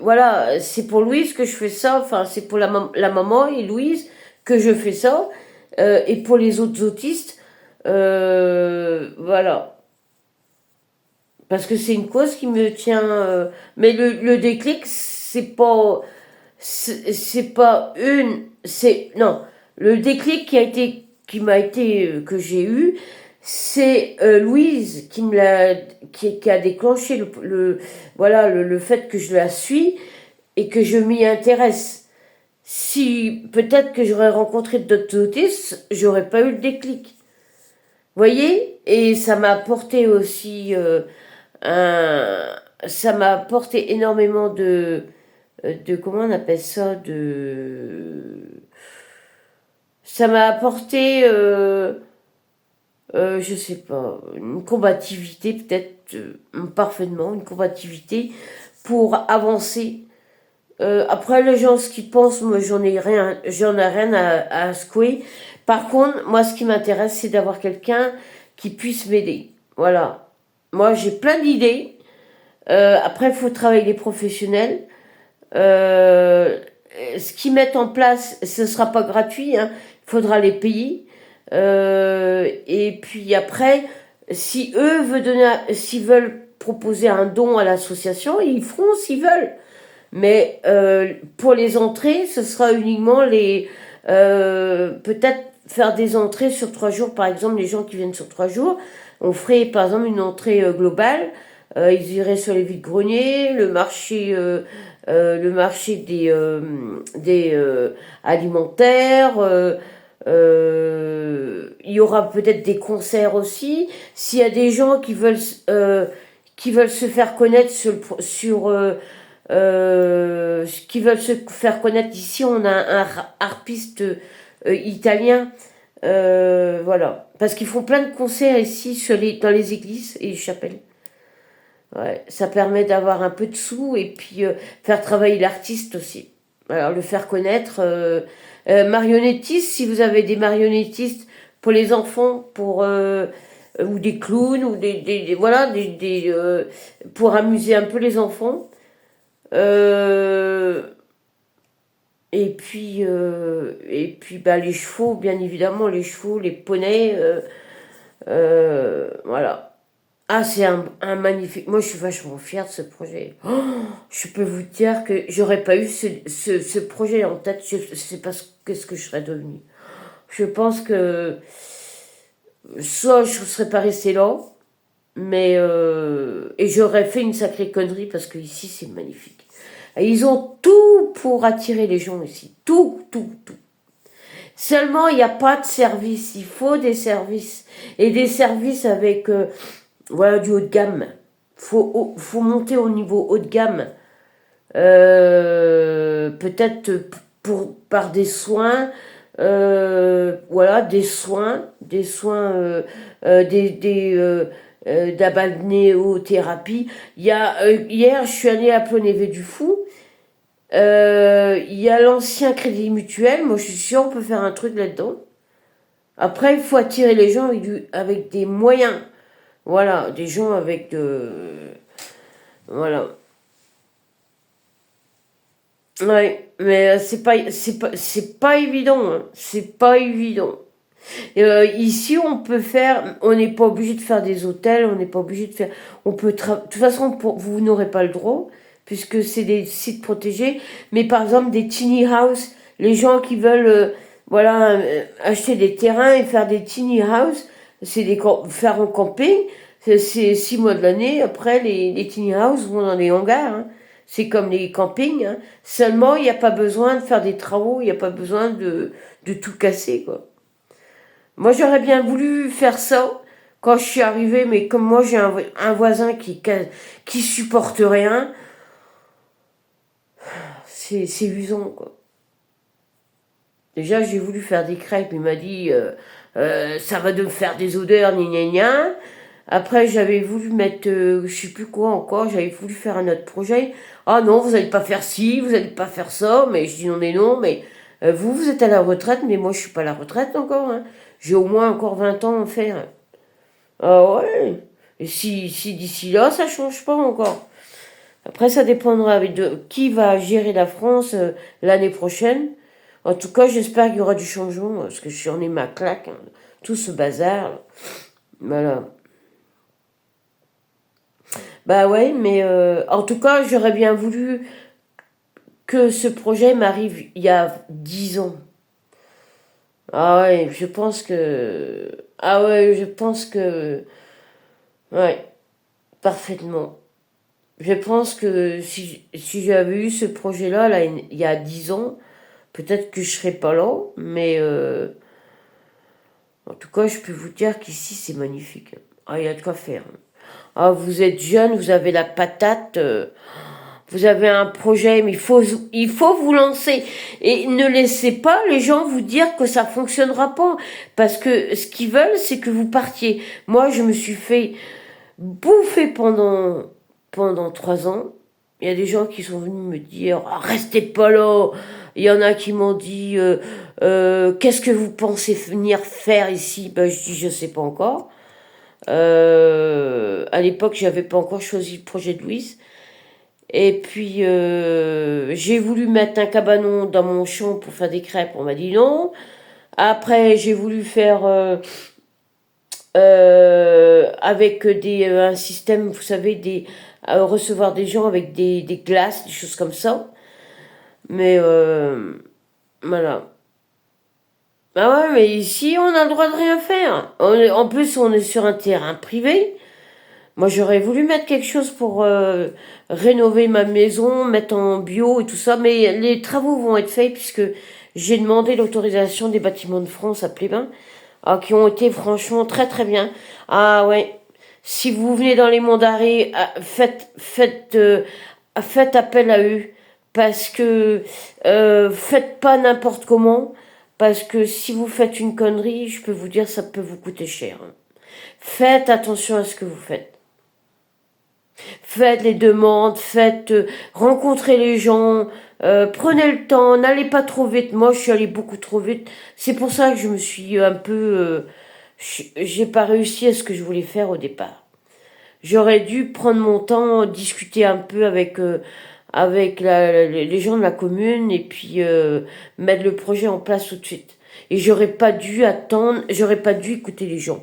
voilà, c'est pour Louise que je fais ça, enfin c'est pour la maman et Louise que je fais ça, et pour les autres autistes, voilà, parce que c'est une cause qui me tient, mais le déclic c'est pas non, le déclic que j'ai eu, c'est Louise qui a déclenché voilà, le fait que je la suis et que je m'y intéresse. Si peut-être que j'aurais rencontré d'autres autistes, j'aurais pas eu le déclic. Voyez? Et ça m'a apporté aussi un, ça m'a apporté énormément de comment on appelle ça, ça m'a apporté je sais pas, une combativité peut-être, parfaitement une combativité pour avancer. Après les gens ce qu'ils pensent, moi j'en ai rien à secouer. Par contre moi ce qui m'intéresse c'est d'avoir quelqu'un qui puisse m'aider, voilà. Moi j'ai plein d'idées. Après il faut travailler les professionnels. Euh, Ce qu'ils mettent en place, ce ne sera pas gratuit, hein, il faudra les payer. Et puis après, si eux veulent donner, s'ils veulent proposer un don à l'association, ils feront s'ils veulent. Mais pour les entrées, ce sera uniquement les... peut-être faire des entrées sur 3 jours, par exemple, les gens qui viennent sur 3 jours, on ferait par exemple une entrée globale. Ils iraient sur les vides-greniers, le marché des alimentaires. Il y aura peut-être des concerts aussi. S'il y a des gens qui veulent se faire connaître qui veulent se faire connaître ici, on a un harpiste italien. Voilà. Parce qu'ils font plein de concerts ici dans les églises et les chapelles. Ouais, ça permet d'avoir un peu de sous et puis faire travailler l'artiste aussi. Alors le faire connaître. Marionnettiste, si vous avez des marionnettistes pour les enfants, ou des clowns, ou voilà, pour amuser un peu les enfants. Euh, et puis bah, les chevaux, bien évidemment, les chevaux, les poneys. Voilà. Ah, c'est un magnifique. Moi, je suis vachement fière de ce projet. Oh, je peux vous dire que j'aurais pas eu ce projet en tête, je sais pas ce que je serais devenue. Je pense que soit je ne serais pas restée là, mais et j'aurais fait une sacrée connerie parce que ici c'est magnifique. Et ils ont tout pour attirer les gens ici. Tout, tout, tout. Seulement, il n'y a pas de service. Il faut des services. Et des services avec voilà, du haut de gamme. Faut monter au niveau haut de gamme. Peut-être par des soins. Voilà, des soins, d'abalnéothérapie. Hier, je suis allée à Plonévé-du-Fou. Il y a l'ancien Crédit Mutuel. Moi, je suis sûre on peut faire un truc là-dedans. Après, il faut attirer les gens avec des moyens. Voilà, des gens avec de... Voilà. Ouais, mais c'est pas évident, hein. C'est pas évident. Ici, on n'est pas obligé de faire des hôtels, on n'est pas obligé de faire, de toute façon, vous n'aurez pas le droit, puisque c'est des sites protégés, mais par exemple, des tiny house, les gens qui veulent, voilà, acheter des terrains et faire des tiny house, faire en camping, c'est 6 mois de l'année, après, les tiny house vont dans les hangars, hein. C'est comme les campings, hein. Seulement, il n'y a pas besoin de faire des travaux, il n'y a pas besoin de tout casser, quoi. Moi, j'aurais bien voulu faire ça quand je suis arrivée, mais comme moi, j'ai un voisin qui supporte rien, c'est usant, quoi. Déjà, j'ai voulu faire des crêpes, il m'a dit, ça va de me faire des odeurs, ni gna gna. Après, j'avais voulu mettre, je sais plus quoi encore, j'avais voulu faire un autre projet. Ah non, vous n'allez pas faire ci, vous n'allez pas faire ça, mais je dis non et non, mais vous êtes à la retraite, mais moi, je suis pas à la retraite encore, hein. J'ai au moins encore 20 ans à faire. Ah ouais. Et si d'ici là, ça change pas encore. Après, ça dépendra de qui va gérer la France l'année prochaine. En tout cas, j'espère qu'il y aura du changement, parce que j'en ai ma claque, hein. Tout ce bazar, là. Voilà. Bah ouais, mais en tout cas, j'aurais bien voulu que ce projet m'arrive il y a 10 ans. Ah ouais, je pense que... Ah ouais, je pense que... Ouais, parfaitement. Je pense que si j'avais eu ce projet-là, là, il y a 10 ans, peut-être que je serais pas là, mais en tout cas, je peux vous dire qu'ici, c'est magnifique. Ah, il y a de quoi faire. Ah, vous êtes jeune, vous avez la patate, vous avez un projet, mais il faut vous lancer. Et ne laissez pas les gens vous dire que ça fonctionnera pas. Parce que ce qu'ils veulent, c'est que vous partiez. Moi, je me suis fait bouffer pendant 3 ans. Il y a des gens qui sont venus me dire ah, restez pas là. Il y en a qui m'ont dit qu'est-ce que vous pensez venir faire ici? Ben, je dis je sais pas encore. À l'époque, j'avais pas encore choisi le projet de Louise. Et puis, j'ai voulu mettre un cabanon dans mon champ pour faire des crêpes, on m'a dit non. Après, j'ai voulu faire avec un système, vous savez, recevoir des gens avec des glaces, des choses comme ça. Mais voilà. Ah ouais, mais ici, on a le droit de rien faire. En plus, on est sur un terrain privé. Moi, j'aurais voulu mettre quelque chose pour rénover ma maison, mettre en bio et tout ça, mais les travaux vont être faits puisque j'ai demandé l'autorisation des bâtiments de France à Plévin, qui ont été franchement très très bien. Ah ouais, si vous venez dans les monts d'arrêt, faites appel à eux parce que faites pas n'importe comment, parce que si vous faites une connerie, je peux vous dire ça peut vous coûter cher. Faites attention à ce que vous faites. Faites les demandes, faites rencontrer les gens, prenez le temps, n'allez pas trop vite. Moi, je suis allée beaucoup trop vite. C'est pour ça que je me suis un peu, j'ai pas réussi à ce que je voulais faire au départ. J'aurais dû prendre mon temps, discuter un peu avec les gens de la commune et puis mettre le projet en place tout de suite. Et j'aurais pas dû attendre, j'aurais pas dû écouter les gens.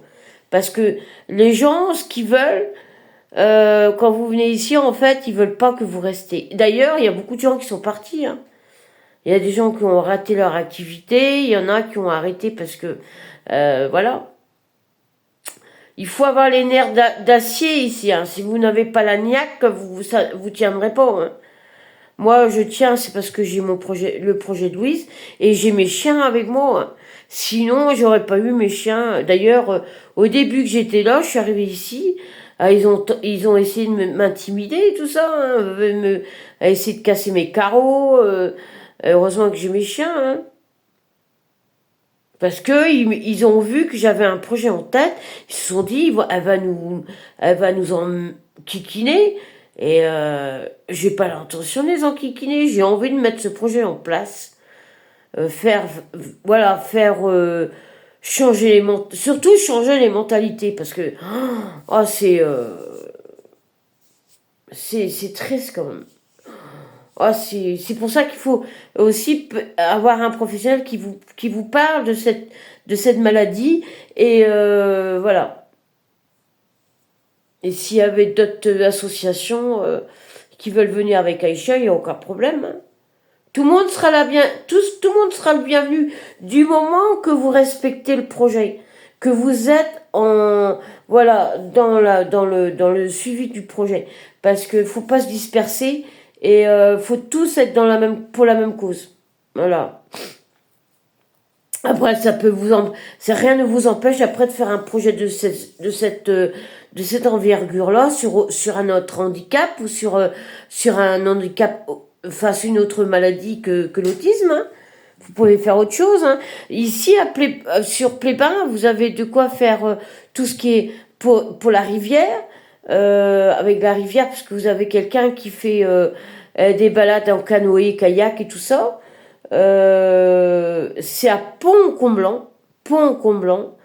Parce que les gens, ce qu'ils veulent, quand vous venez ici, en fait, ils veulent pas que vous restez. D'ailleurs, il y a beaucoup de gens qui sont partis. Hein. Il y a des gens qui ont raté leur activité, il y en a qui ont arrêté parce que, voilà. Il faut avoir les nerfs d'acier ici. Hein. Si vous n'avez pas la niaque, vous tiendrez pas. Hein. Moi, je tiens, c'est parce que j'ai le projet de Louise, et j'ai mes chiens avec moi. Hein. Sinon, j'aurais pas eu mes chiens. D'ailleurs, au début que j'étais là, je suis arrivée ici. Ils ont essayé de m'intimider et tout ça, hein, essayer de casser mes carreaux. Heureusement que j'ai mes chiens, hein, parce que ils ont vu que j'avais un projet en tête. Ils se sont dit, elle va nous en kikiner. Et j'ai pas l'intention de les enquiquiner. J'ai envie de mettre ce projet en place, faire changer surtout changer les mentalités, parce que c'est triste quand même. C'est pour ça qu'il faut aussi avoir un professionnel qui vous parle de cette maladie et voilà. Et s'il y avait d'autres associations qui veulent venir avec Aïcha, il n'y a aucun problème. Hein. Tout le monde sera tout le monde sera le bienvenu du moment que vous respectez le projet, que vous êtes dans le suivi du projet, parce que faut pas se disperser et faut tous être pour la même cause. Voilà. Après, rien ne vous empêche après de faire un projet de cette envergure-là sur un autre handicap ou sur un handicap face à une autre maladie que l'autisme. Hein. Vous pouvez faire autre chose. Hein. Ici, sur Plébin, vous avez de quoi faire tout ce qui est pour la rivière, avec la rivière, parce que vous avez quelqu'un qui fait des balades en canoë, kayak et tout ça. C'est à Pont-Comblant, Pont-Comblant,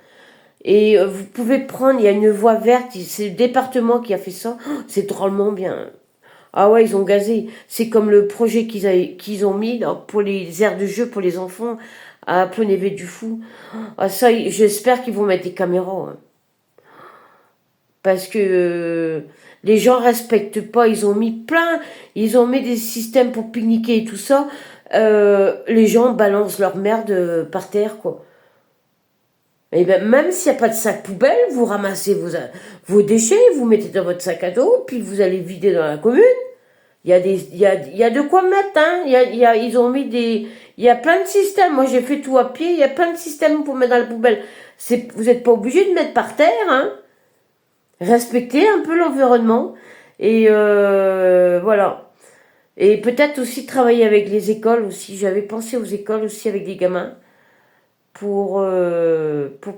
et vous pouvez prendre, il y a une voie verte, c'est le département qui a fait ça, c'est drôlement bien. Ah ouais, ils ont gazé. C'est comme le projet qu'ils ont mis là, pour les aires de jeu pour les enfants à Plonévé du Fou. Ah ça, j'espère qu'ils vont mettre des caméras. Hein. Parce que les gens respectent pas, ils ont mis des systèmes pour pique-niquer et tout ça. Les gens balancent leur merde par terre, quoi. Et ben, même s'il n'y a pas de sac poubelle, vous ramassez vos déchets, vous mettez dans votre sac à dos, puis vous allez vider dans la commune. Il y a de quoi mettre, hein. Ils ont mis il y a plein de systèmes. Moi, j'ai fait tout à pied. Il y a plein de systèmes pour mettre dans la poubelle. Vous n'êtes pas obligé de mettre par terre, hein. Respectez un peu l'environnement. Et voilà. Et peut-être aussi travailler avec les écoles aussi. J'avais pensé aux écoles aussi avec des gamins pour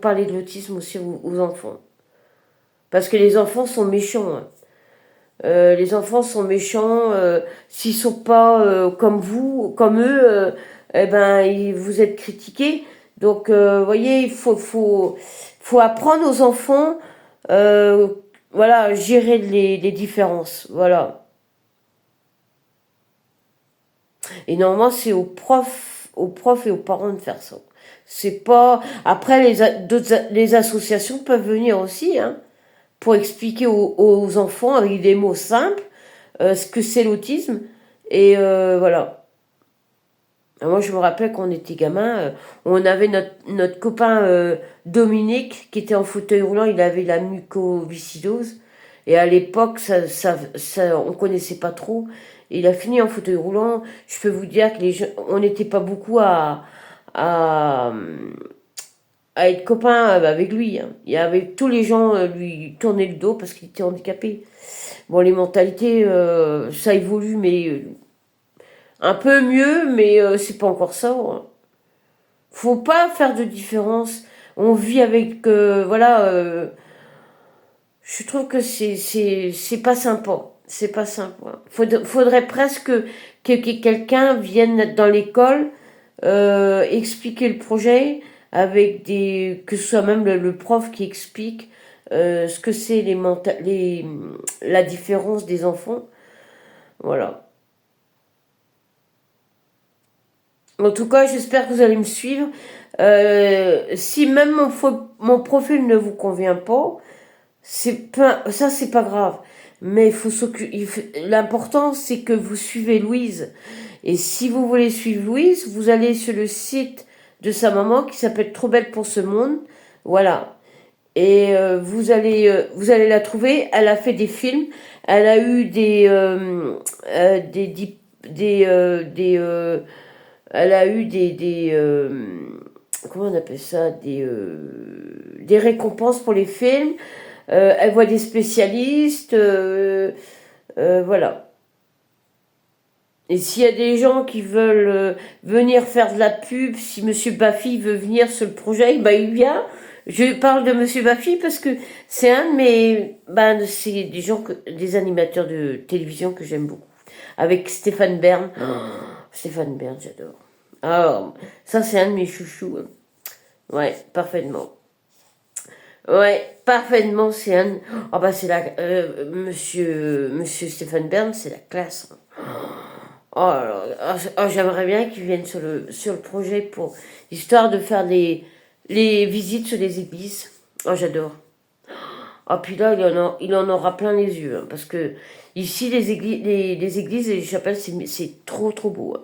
parler de l'autisme aussi aux enfants. Parce que les enfants sont méchants. Hein. Les enfants sont méchants. S'ils sont pas comme eux, eh ben vous êtes critiqués. Donc, voyez, il faut apprendre aux enfants, gérer les différences. Voilà. Et normalement, c'est aux profs et aux parents de faire ça. C'est pas. Après, les associations peuvent venir aussi, hein, pour expliquer aux enfants avec des mots simples ce que c'est l'autisme. Et voilà. Moi, je me rappelle quand on était gamin, on avait notre copain Dominique qui était en fauteuil roulant, il avait la mucoviscidose. Et à l'époque, on connaissait pas trop. Il a fini en fauteuil roulant. Je peux vous dire que on n'était pas beaucoup à, à être copains avec lui, hein. Il y avait tous les gens lui tournaient le dos parce qu'il était handicapé. Bon, les mentalités, ça évolue, mais un peu mieux, mais c'est pas encore ça, hein. Faut pas faire de différence. On vit avec, voilà. Je trouve que c'est pas sympa. C'est pas sympa. Faudrait presque que quelqu'un vienne dans l'école expliquer le projet avec que ce soit même le prof qui explique ce que c'est la différence des enfants. Voilà. En tout cas, j'espère que vous allez me suivre. Si même mon profil ne vous convient pas, ça c'est pas grave. Mais l'important c'est que vous suivez Louise. Et si vous voulez suivre Louise, vous allez sur le site de sa maman qui s'appelle Trop belle pour ce monde. Voilà. Et vous allez la trouver. Elle a fait des films. Elle a eu elle a eu comment on appelle ça, des récompenses pour les films. Elle voit des spécialistes. Voilà. Et s'il y a des gens qui veulent venir faire de la pub, si Monsieur Baffy veut venir sur le projet, bah il vient. Je parle de Monsieur Baffy parce que c'est un de mes... c'est des animateurs de télévision que j'aime beaucoup. Avec Stéphane Bern. Oh, Stéphane Bern, j'adore. Alors, ça c'est un de mes chouchous. Ouais, parfaitement. Ouais, parfaitement, c'est un... Oh c'est Monsieur Stéphane Bern, c'est la classe, hein. J'aimerais bien qu'il vienne sur le projet histoire de faire les visites sur les églises. Oh, j'adore. Ah, puis là, il en aura plein les yeux, hein, parce que ici, les églises et les chapelles, c'est trop, trop beau, hein.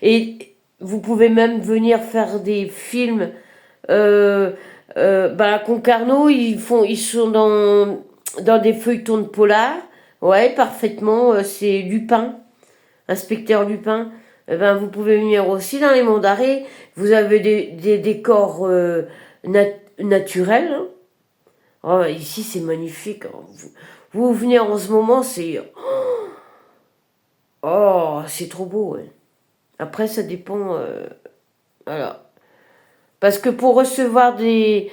Et vous pouvez même venir faire des films. À Concarneau, ils sont dans des feuilletons de polar. Ouais, parfaitement. C'est Lupin, inspecteur Lupin. Vous pouvez venir aussi dans les Monts d'Arrée. Vous avez des décors naturels, hein. Oh, ici, c'est magnifique, hein. Vous venez en ce moment, c'est... Oh, c'est trop beau, ouais. Après, ça dépend... voilà. Parce que pour recevoir des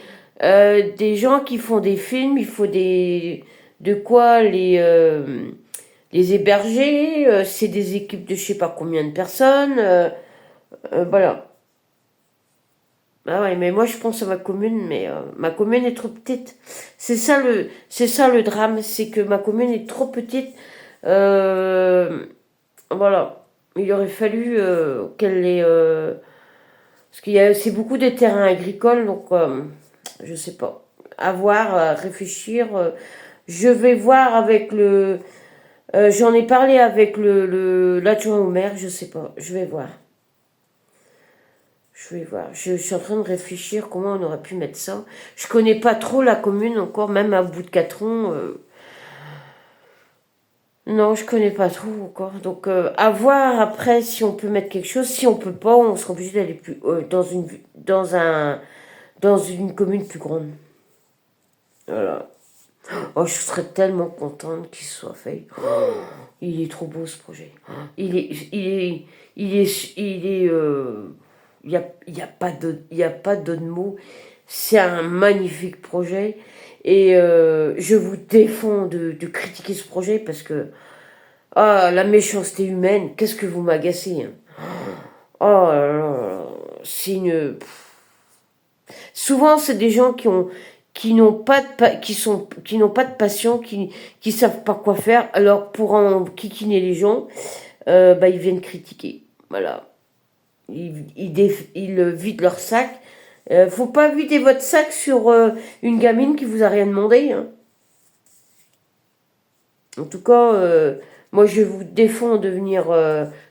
gens qui font des films, il faut de quoi les héberger. C'est des équipes de je sais pas combien de personnes. Voilà. Ah ouais, mais moi je pense à ma commune, mais ma commune est trop petite. C'est ça le drame, c'est que ma commune est trop petite. Voilà. Il aurait fallu qu'elle ait... parce c'est beaucoup de terrains agricoles, donc je sais pas. À voir, à réfléchir. Je vais voir avec j'en ai parlé avec l'adjoint au maire, je sais pas. Je vais voir. Je vais voir. Je suis en train de réfléchir comment on aurait pu mettre ça. Je connais pas trop la commune encore, même à bout de 4 ans. Non, je connais pas trop encore. Donc, à voir après si on peut mettre quelque chose. Si on peut pas, on sera obligé d'aller plus dans une commune plus grande. Voilà. Oh, je serais tellement contente qu'il soit fait. Oh, il est trop beau ce projet. Il y a pas d'autre mot. C'est un magnifique projet. Et je vous défends de critiquer ce projet parce que la méchanceté humaine, qu'est-ce que vous m'agacez, hein. Oh là là, c'est une... Souvent, c'est des gens qui n'ont pas de passion, qui savent pas quoi faire. Alors, pour en kikiner les gens, ils viennent critiquer. Voilà. Ils vident leur sac. Faut pas vider votre sac sur une gamine qui vous a rien demandé. Hein. En tout cas, moi je vous défends de venir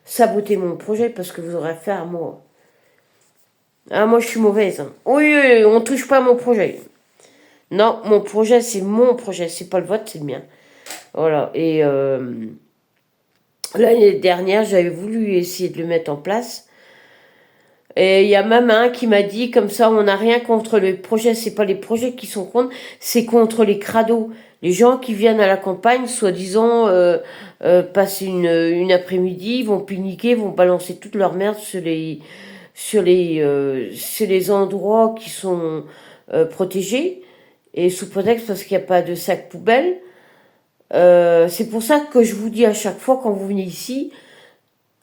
saboter mon projet parce que vous aurez affaire à moi. Ah, moi je suis mauvaise. Hein. Oui, oui, on touche pas à mon projet. Non, mon projet c'est mon projet, c'est pas le vôtre, c'est le mien. Voilà. Et l'année dernière, j'avais voulu essayer de le mettre en place. Et il y a même un qui m'a dit, comme ça, on n'a rien contre le projet, c'est pas les projets qui sont contre, c'est contre les crados. Les gens qui viennent à la campagne, soi-disant, passer une après-midi, vont pique-niquer, vont balancer toute leur merde sur les endroits qui sont protégés, et sous prétexte parce qu'il n'y a pas de sac poubelle. C'est pour ça que je vous dis à chaque fois quand vous venez ici,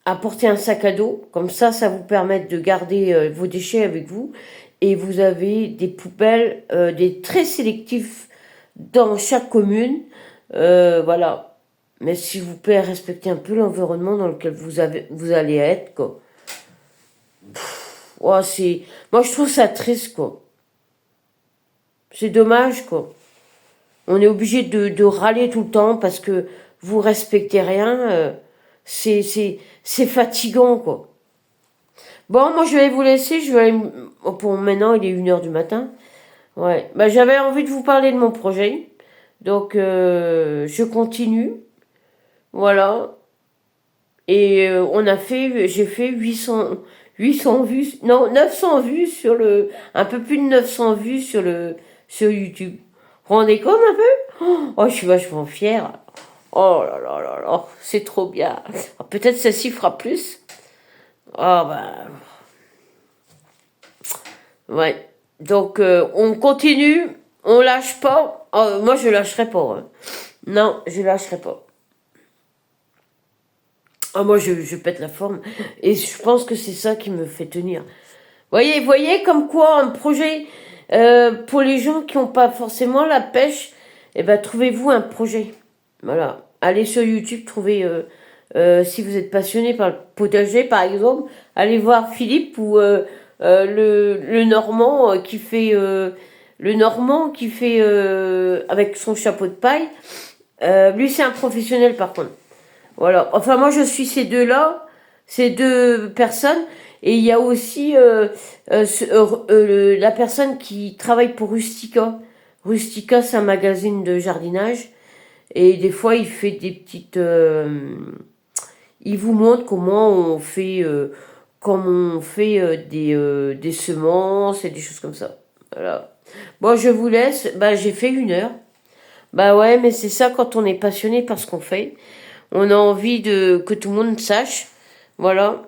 apportez un sac à dos, comme ça vous permet de garder vos déchets avec vous. Et vous avez des poubelles, des très sélectifs dans chaque commune. Voilà. Mais s'il vous plaît, respectez un peu l'environnement dans lequel vous allez être, quoi. Oh, moi, je trouve ça triste, quoi. C'est dommage, quoi. On est obligé de râler tout le temps parce que vous respectez rien. C'est fatigant, quoi. Bon, moi, je vais vous laisser. Je vais aller... Pour maintenant, il est 1h du matin. Ouais. Bah, j'avais envie de vous parler de mon projet. Donc, je continue. Voilà. Et j'ai fait 800 vues, non, 900 vues un peu plus de 900 vues sur YouTube. Vous vous rendez compte un peu? Oh, je suis vachement fière. Oh là là là là, c'est trop bien. Peut-être ça-ci fera plus. Oh bah, ouais. Donc, on continue, on lâche pas. Oh, moi, je lâcherai pas. Hein. Non, je lâcherai pas. Ah, moi, je pète la forme. Et je pense que c'est ça qui me fait tenir. Voyez comme quoi un projet, pour les gens qui n'ont pas forcément la pêche, eh ben, trouvez-vous un projet. Voilà. Allez sur YouTube, trouvez, si vous êtes passionné par le potager, par exemple, allez voir Philippe ou le Normand qui fait avec son chapeau de paille. Lui, c'est un professionnel, par contre. Voilà. Enfin, moi, je suis ces deux-là, ces deux personnes. Et il y a aussi la personne qui travaille pour Rustica. Rustica, c'est un magazine de jardinage. Et des fois, il fait des petites... il vous montre comment on fait des semences et des choses comme ça. Voilà. Bon, je vous laisse. Bah, j'ai fait 1 heure. Bah ouais, mais c'est ça quand on est passionné par ce qu'on fait. On a envie que tout le monde sache. Voilà.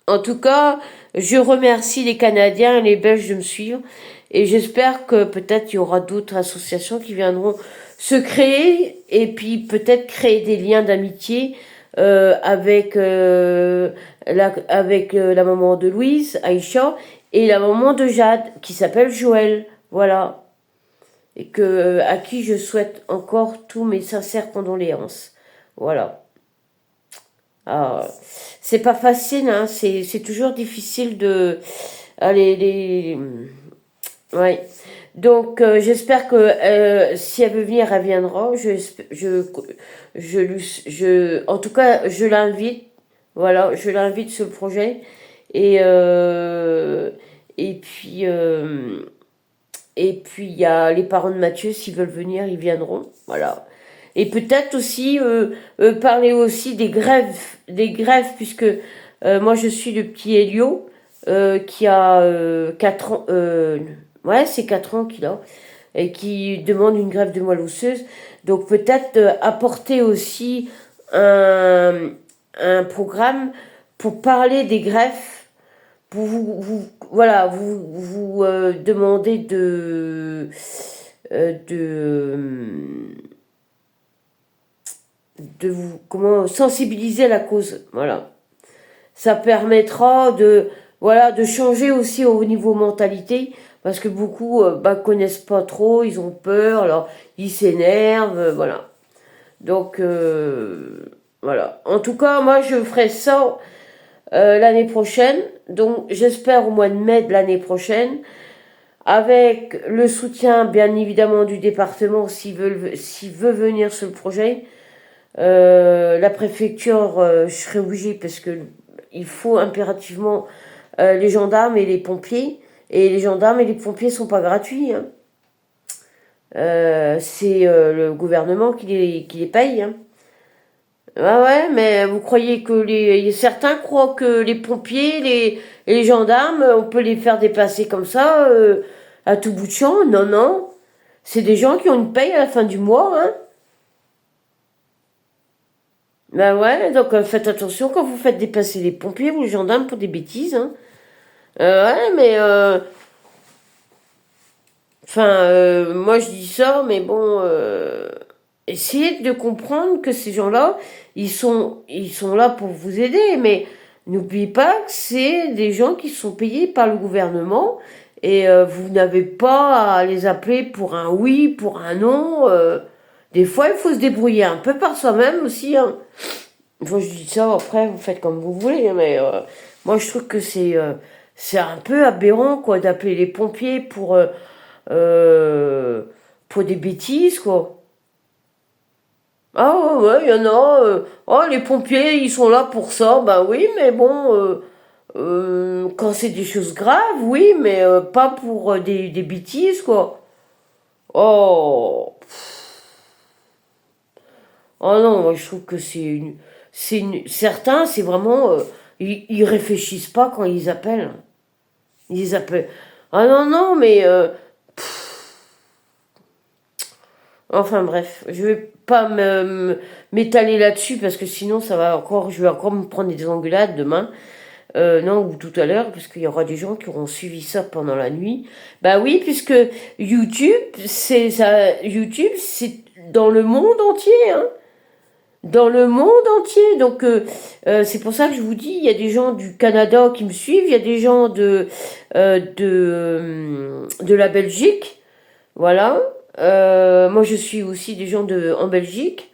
En tout cas, je remercie les Canadiens et les Belges de me suivre. Et j'espère que peut-être il y aura d'autres associations qui viendront se créer et puis peut-être créer des liens d'amitié avec la maman de Louise, Aïcha, et la maman de Jade, qui s'appelle Joël. Voilà. Et à qui je souhaite encore tous mes sincères condoléances. Voilà. Ah, c'est pas facile, hein, c'est toujours difficile de... Allez, ouais. Donc, j'espère que si elle veut venir, elle viendra. En tout cas, je l'invite. Voilà, je l'invite sur le projet. Et, et puis, il y a les parents de Mathieu, s'ils veulent venir, ils viendront. Voilà. Et peut-être aussi parler aussi des grèves, puisque moi je suis le petit Elio qui a 4 ans, ouais c'est 4 ans qu'il a, et qui demande une greffe de moelle osseuse. Donc peut-être apporter aussi un programme pour parler des greffes, pour voilà, vous demander de vous sensibiliser à la cause. Voilà. Ça permettra de changer aussi au niveau mentalité, parce que beaucoup connaissent pas trop, ils ont peur, alors ils s'énervent, voilà. Donc voilà. En tout cas, moi je ferai ça l'année prochaine. Donc j'espère au mois de mai de l'année prochaine, avec le soutien bien évidemment du département s'il veut venir sur le projet. La préfecture, je serai obligée parce que il faut impérativement les gendarmes et les pompiers. Et les gendarmes et les pompiers sont pas gratuits, hein. C'est le gouvernement qui les paye, hein. Ah ouais, mais vous croyez que certains croient que les pompiers, et les gendarmes, on peut les faire dépasser comme ça, à tout bout de champ? Non, non. C'est des gens qui ont une paye à la fin du mois, hein. Ben ouais, donc faites attention quand vous faites dépasser les pompiers ou les gendarmes pour des bêtises, hein. Ouais, mais enfin, moi je dis ça, mais bon, essayez de comprendre que ces gens-là, ils sont là pour vous aider, mais n'oubliez pas que c'est des gens qui sont payés par le gouvernement et vous n'avez pas à les appeler pour un oui, pour un non. Des fois, il faut se débrouiller un peu par soi-même aussi, hein. Moi, je dis ça, après, vous faites comme vous voulez, hein, mais moi, je trouve que c'est un peu aberrant, quoi, d'appeler les pompiers euh, pour des bêtises, quoi. Ah ouais, ouais, il y en a. Oh, les pompiers, ils sont là pour ça. Bah oui, mais bon, quand c'est des choses graves, oui, mais pas pour des bêtises, quoi. Oh, oh non, moi je trouve que certains, c'est vraiment, ils réfléchissent pas quand ils appellent. Ils appellent. Ah non, non, mais enfin bref, je vais pas m'étaler là-dessus parce que sinon je vais encore me prendre des engueulades demain, non ou tout à l'heure, parce qu'il y aura des gens qui auront suivi ça pendant la nuit. Bah oui, puisque YouTube, c'est dans le monde entier, hein, dans le monde entier. Donc c'est pour ça que je vous dis, il y a des gens du Canada qui me suivent, il y a des gens de la Belgique. Voilà. Moi, je suis aussi des gens en Belgique.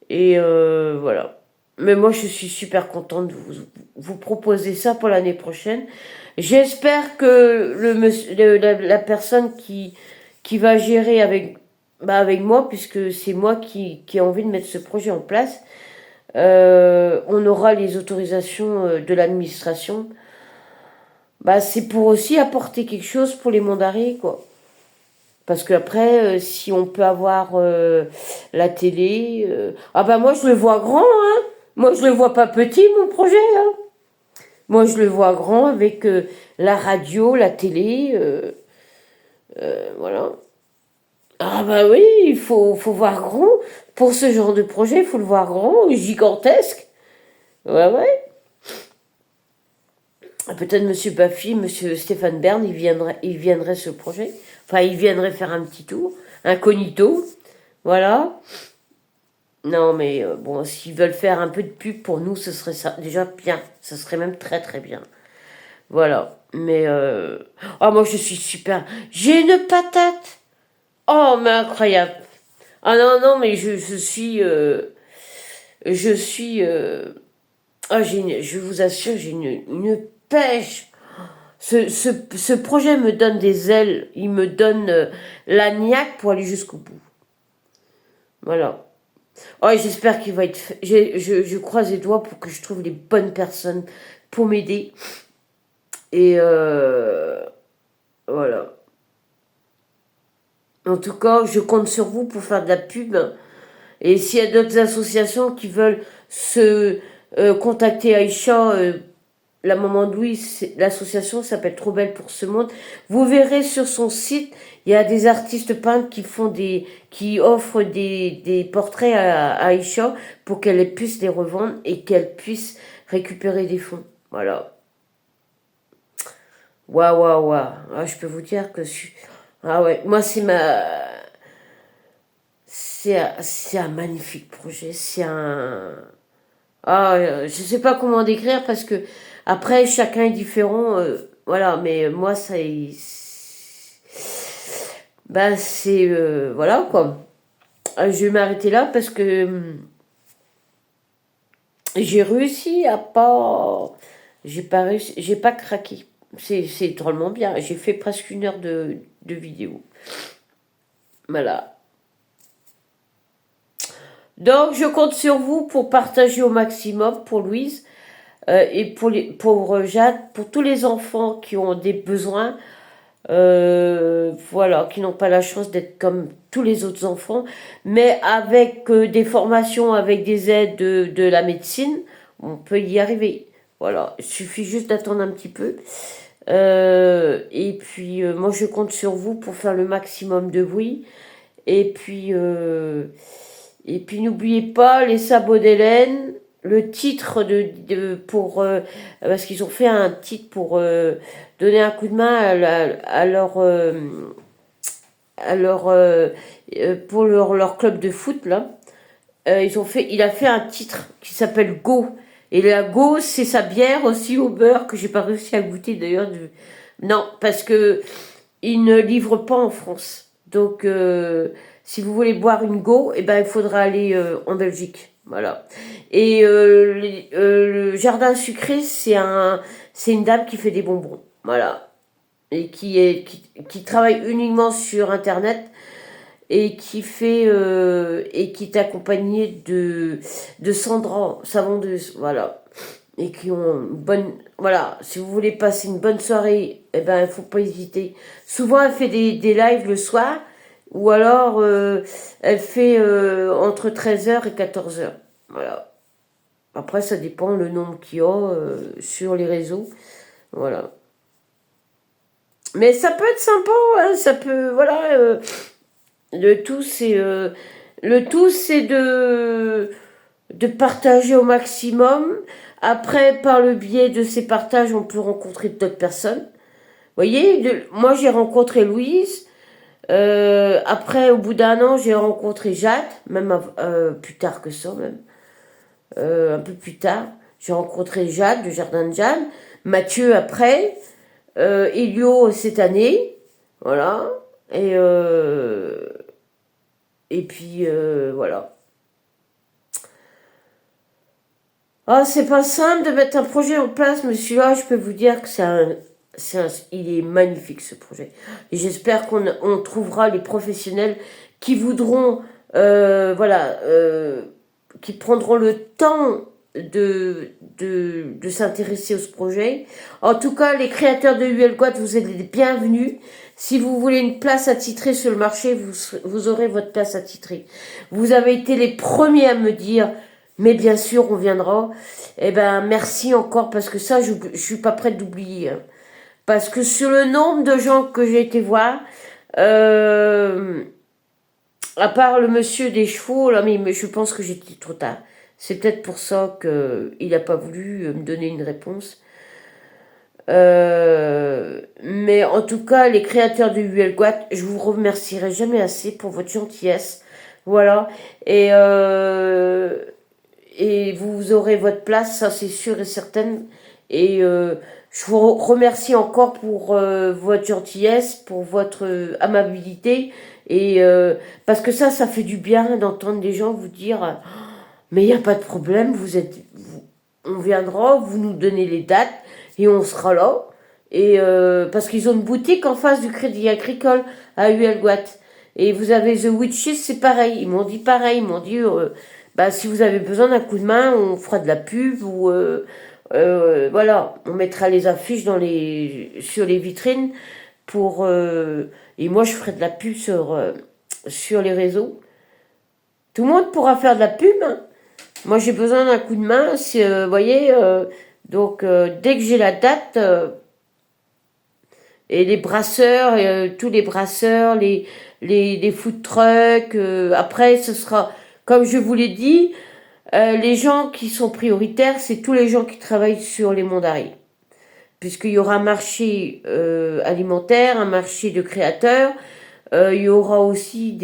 Et voilà. Mais moi, je suis super contente de vous proposer ça pour l'année prochaine. J'espère que la personne qui va gérer avec moi, puisque c'est moi qui ai envie de mettre ce projet en place, on aura les autorisations de l'administration. Bah, c'est pour aussi apporter quelque chose pour les mondarés, quoi. Parce qu'après, si on peut avoir la télé... Ah bah moi je le vois grand, hein. Moi je le vois pas petit, mon projet, hein. Moi je le vois grand avec la radio, la télé, voilà. Ah bah oui, faut voir grand. Pour ce genre de projet, il faut le voir grand, gigantesque. Ouais, ouais. Ah, peut-être Monsieur Baffy, Monsieur Stéphane Bern, il viendrait ce projet. Enfin, il viendrait faire un petit tour, incognito. Voilà. Non, mais bon, s'ils veulent faire un peu de pub pour nous, ce serait ça déjà bien. Ce serait même très très bien. Voilà. Mais oh, moi je suis super. J'ai une patate. Oh, mais incroyable. Ah non, non, mais je suis. Ah, je vous assure, j'ai une pêche. Ce projet me donne des ailes. Il me donne la niaque pour aller jusqu'au bout. Voilà. Oh, j'espère qu'il va être fait. Je croise les doigts pour que je trouve les bonnes personnes pour m'aider. Et voilà. En tout cas, je compte sur vous pour faire de la pub. Et s'il y a d'autres associations qui veulent se contacter Aïcha, la maman de Louis, l'association s'appelle Trop Belle pour ce monde. Vous verrez sur son site, il y a des artistes peintres qui offrent des portraits à Aïcha pour qu'elle puisse les revendre et qu'elle puisse récupérer des fonds. Voilà. Waouh, waouh, waouh. Ah, je peux vous dire que ah ouais, moi c'est un magnifique projet. Je sais pas comment décrire parce que après chacun est différent, voilà. Mais moi bah c'est voilà quoi. Je vais m'arrêter là parce que J'ai réussi à pas... j'ai pas craqué. C'est drôlement bien. J'ai fait presque 1 heure de vidéo. Voilà. Donc, je compte sur vous pour partager au maximum pour Louise et pour Jade, pour tous les enfants qui ont des besoins, voilà, qui n'ont pas la chance d'être comme tous les autres enfants, mais avec des formations, avec des aides de la médecine, on peut y arriver. Voilà, il suffit juste d'attendre un petit peu. Et puis, moi, je compte sur vous pour faire le maximum de bruit. Et puis, n'oubliez pas les sabots d'Hélène, le titre pour parce qu'ils ont fait un titre pour donner un coup de main à leur pour leur club de foot là. Il a fait un titre qui s'appelle Go. Et la Go, c'est sa bière aussi au beurre que j'ai pas réussi à goûter d'ailleurs. Non, parce que il ne livre pas en France. Donc, si vous voulez boire une Go, eh ben, il faudra aller en Belgique. Voilà. Et le jardin sucré, c'est une dame qui fait des bonbons. Voilà. Et qui travaille uniquement sur Internet et qui est accompagnée de Sandra, sa vendeuse. Voilà. Et qui ont une bonne... Voilà, si vous voulez passer une bonne soirée, eh ben, il faut pas hésiter. Souvent, elle fait des lives le soir, ou alors elle fait entre 13 h et 14 h. Voilà. Après, ça dépend le nombre qu'il y a sur les réseaux. Voilà. Mais ça peut être sympa, hein, ça peut... Voilà. Le tout, c'est de partager au maximum. Après, par le biais de ces partages, on peut rencontrer d'autres personnes. Vous voyez, moi j'ai rencontré Louise. Après, au bout d'1 an, j'ai rencontré Jade, même plus tard que ça, même. Un peu plus tard, j'ai rencontré Jade, du Jardin de Jade. Mathieu après. Elio cette année. Voilà. Et puis, voilà. Ah, c'est pas simple de mettre un projet en place, mais celui-là, je peux vous dire que il est magnifique ce projet. Et j'espère qu'on trouvera les professionnels qui voudront, voilà, qui prendront le temps de s'intéresser à ce projet. En tout cas, les créateurs de UL vous êtes les bienvenus. Si vous voulez une place attitrée sur le marché, vous aurez votre place attitrée. Vous avez été les premiers à me dire mais bien sûr, on viendra. Eh ben, merci encore parce que ça, je suis pas prête d'oublier. Hein. Parce que sur le nombre de gens que j'ai été voir, à part le monsieur des chevaux, là, mais je pense que j'étais trop tard. C'est peut-être pour ça qu'il n'a pas voulu me donner une réponse. Mais en tout cas, les créateurs de ULGuat, je vous remercierai jamais assez pour votre gentillesse. Voilà. Et vous aurez votre place, ça c'est sûr et certain. Et je vous remercie encore pour votre gentillesse, pour votre amabilité. Et parce que ça fait du bien d'entendre des gens vous dire mais il n'y a pas de problème, on viendra, vous nous donnez les dates et on sera là. Et parce qu'ils ont une boutique en face du Crédit Agricole à Huelguat. Et vous avez The Witches, c'est pareil. Ils m'ont dit pareil, ils m'ont dit bah, si vous avez besoin d'un coup de main, on fera de la pub ou voilà, on mettra les affiches sur les vitrines pour et moi je ferai de la pub sur les réseaux. Tout le monde pourra faire de la pub. Hein. Moi j'ai besoin d'un coup de main, vous voyez. Donc dès que j'ai la date et les brasseurs, tous les brasseurs, les food trucks, après ce sera comme je vous l'ai dit. Les gens qui sont prioritaires, c'est tous les gens qui travaillent sur les monts d'arrêt. Puisqu'il y aura un marché alimentaire, un marché de créateurs, il y aura aussi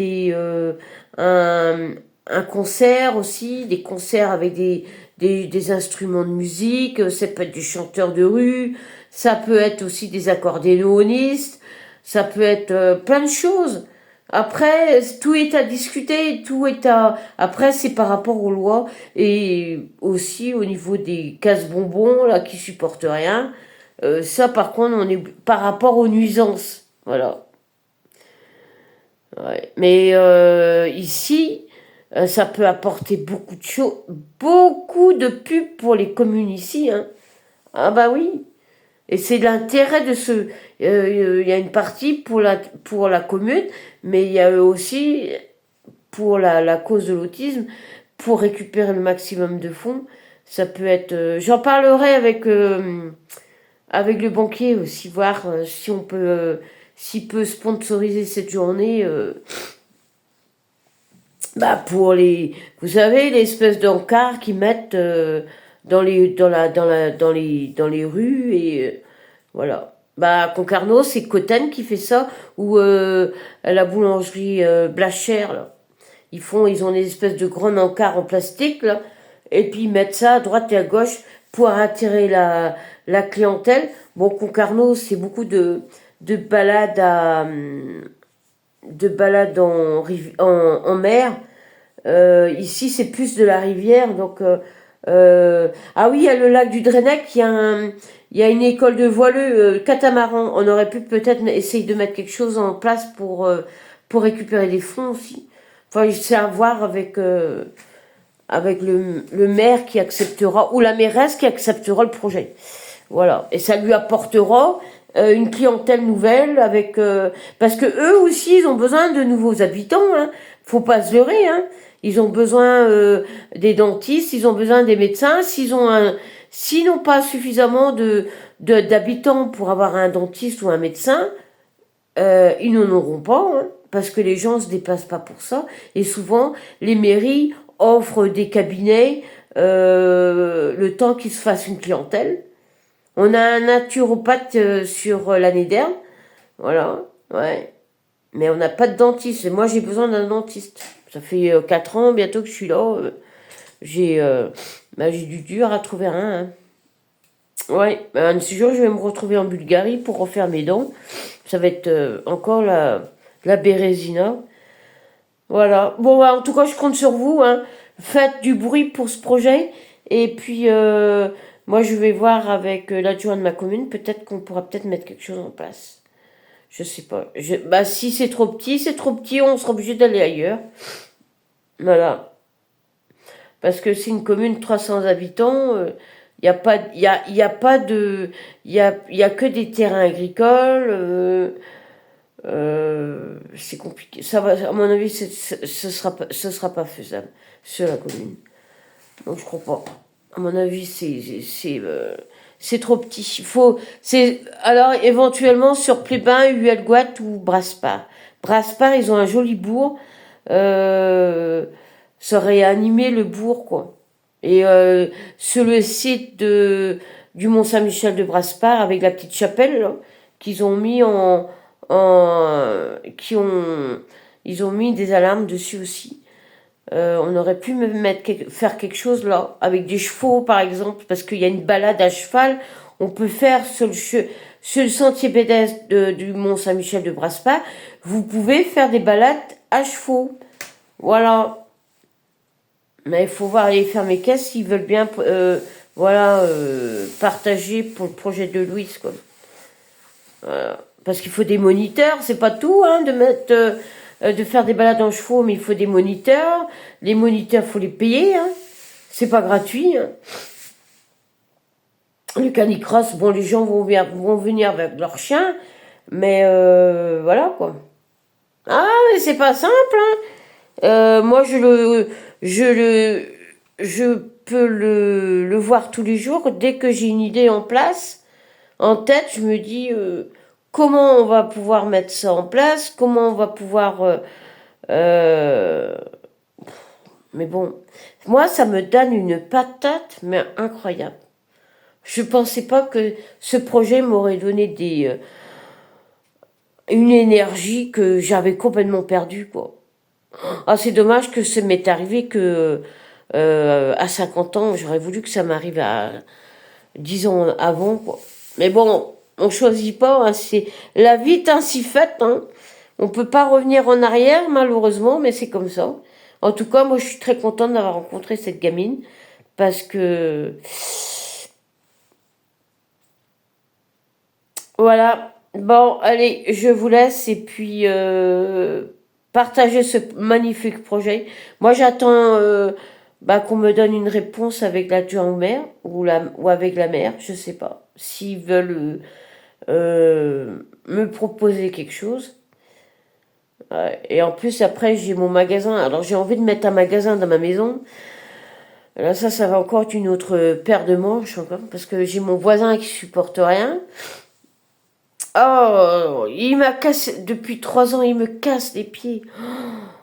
un concert aussi, des concerts avec des instruments de musique, ça peut être des chanteurs de rue, ça peut être aussi des accordéonistes, ça peut être plein de choses. Après, tout est à discuter, tout est à... Après, c'est par rapport aux lois et aussi au niveau des casse-bonbons, là, qui supportent rien. Ça, par contre, on est par rapport aux nuisances. Voilà. Ouais. Mais ici, ça peut apporter beaucoup de choses, beaucoup de pubs pour les communes ici, hein. Ah bah oui. Et c'est l'intérêt de ce... Il y a une partie pour la commune, mais il y a aussi pour la cause de l'autisme, pour récupérer le maximum de fonds. Ça peut être... j'en parlerai avec le banquier aussi, voir si on peut... s'il peut sponsoriser cette journée bah pour les... Vous savez, l'espèce d'encart qu'ils mettent dans les rues et... voilà. Bah, à Concarneau, c'est Cotten qui fait ça, ou à la boulangerie Blachère, là. Ils ont des espèces de grands encarts en plastique, là, et puis ils mettent ça à droite et à gauche pour attirer la clientèle. Bon, Concarneau, c'est beaucoup de balades de balades en mer. Ici, c'est plus de la rivière, donc ah oui, il y a le lac du Drennec, il y a une école de voileux, catamaran. On aurait pu peut-être essayer de mettre quelque chose en place pour récupérer des fonds aussi. Enfin, c'est à voir avec le maire qui acceptera, ou la mairesse qui acceptera le projet. Voilà. Et ça lui apportera une clientèle nouvelle parce que eux aussi, ils ont besoin de nouveaux habitants, hein. Faut pas se leurrer, hein. Ils ont besoin des dentistes, ils ont besoin des médecins. S'ils n'ont pas suffisamment d'habitants pour avoir un dentiste ou un médecin, ils n'en auront pas, hein, parce que les gens se déplacent pas pour ça. Et souvent, les mairies offrent des cabinets le temps qu'ils se fassent une clientèle. On a un naturopathe sur l'année dernière, voilà, ouais. Mais on n'a pas de dentiste. Et moi, j'ai besoin d'un dentiste. Ça fait 4 ans bientôt que je suis là. J'ai j'ai du dur à trouver un, hein. Ouais, un de ces jours, je vais me retrouver en Bulgarie pour refaire mes dents. Ça va être encore la Bérésina. Voilà. Bon, bah, en tout cas, je compte sur vous, hein. Faites du bruit pour ce projet. Et puis, moi, je vais voir avec l'adjoint de ma commune. Peut-être qu'on pourra peut-être mettre quelque chose en place. Je sais pas. Bah, si c'est trop petit, on sera obligé d'aller ailleurs. Voilà. Parce que c'est une commune de 300 habitants. Il y a pas de, il y a que des terrains agricoles. C'est compliqué. Ça va, à mon avis, ce sera pas faisable sur la commune. Donc je crois pas. À mon avis, c'est trop petit. Alors éventuellement sur Plébin, Huelgoat ou Brasparts. Brasparts, ils ont un joli bourg. Ça aurait animé le bourg, quoi. Et sur le site du Mont-Saint-Michel de Brasparts, avec la petite chapelle là, qu'ils ont mis ils ont mis des alarmes dessus aussi. On aurait pu faire quelque chose là, avec des chevaux par exemple, parce qu'il y a une balade à cheval. On peut faire sur le sentier pédestre du Mont-Saint-Michel de Brasparts, vous pouvez faire des balades à chevaux. Voilà. Mais il faut voir les fermes et caisses s'ils veulent bien partager pour le projet de Louise, quoi. Voilà. Parce qu'il faut des moniteurs, c'est pas tout, hein, de faire des balades en chevaux, mais il faut des moniteurs. Les moniteurs, faut les payer, hein. C'est pas gratuit, hein. Le canicross, bon, les gens vont venir avec leurs chiens, mais voilà, quoi. Ah, mais c'est pas simple, hein. Moi, je peux le voir tous les jours. Dès que j'ai une idée en place, en tête, je me dis comment on va pouvoir mettre ça en place, comment on va pouvoir. Mais bon, moi, ça me donne une patate, mais incroyable. Je pensais pas que ce projet m'aurait donné une énergie que j'avais complètement perdue, quoi. Ah, c'est dommage que ça m'est arrivé que à 50 ans, j'aurais voulu que ça m'arrive à 10 ans avant, quoi. Mais bon, on choisit pas, hein, c'est la vie est ainsi faite, hein. On peut pas revenir en arrière, malheureusement, mais c'est comme ça. En tout cas, moi, je suis très contente d'avoir rencontré cette gamine, parce que... Voilà. Bon, allez, je vous laisse, et puis... partager ce magnifique projet. Moi, j'attends qu'on me donne une réponse avec l'adjoint au maire, ou avec la maire, je sais pas. S'ils veulent me proposer quelque chose. Et en plus, après, j'ai mon magasin. Alors, j'ai envie de mettre un magasin dans ma maison. Là, ça va encore être une autre paire de manches, encore, parce que j'ai mon voisin qui supporte rien. Oh, il m'a cassé, depuis 3 ans, il me casse les pieds.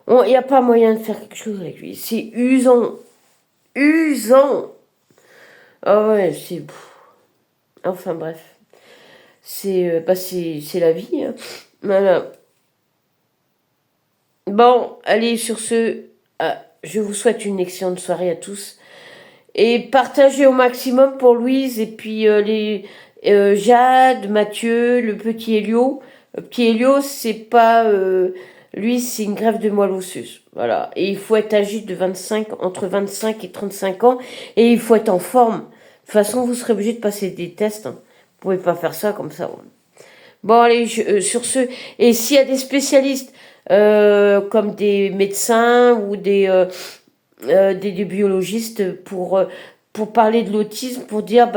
Il n'y a pas moyen de faire quelque chose avec lui. C'est usant. Usant. Ah ouais, c'est... Enfin, bref. C'est la vie. Hein. Voilà. Bon, allez, sur ce, je vous souhaite une excellente soirée à tous. Et partagez au maximum pour Louise et puis les Jade, Mathieu, le petit Elio. Le petit Elio, c'est pas... lui, c'est une greffe de moelle osseuse. Voilà. Et il faut être âgé de entre 25 et 35 ans. Et il faut être en forme. De toute façon, vous serez obligé de passer des tests. Hein. Vous pouvez pas faire ça comme ça. Ouais. Bon, allez, sur ce, et s'il y a des spécialistes comme des médecins ou des biologistes pour parler de l'autisme, pour dire,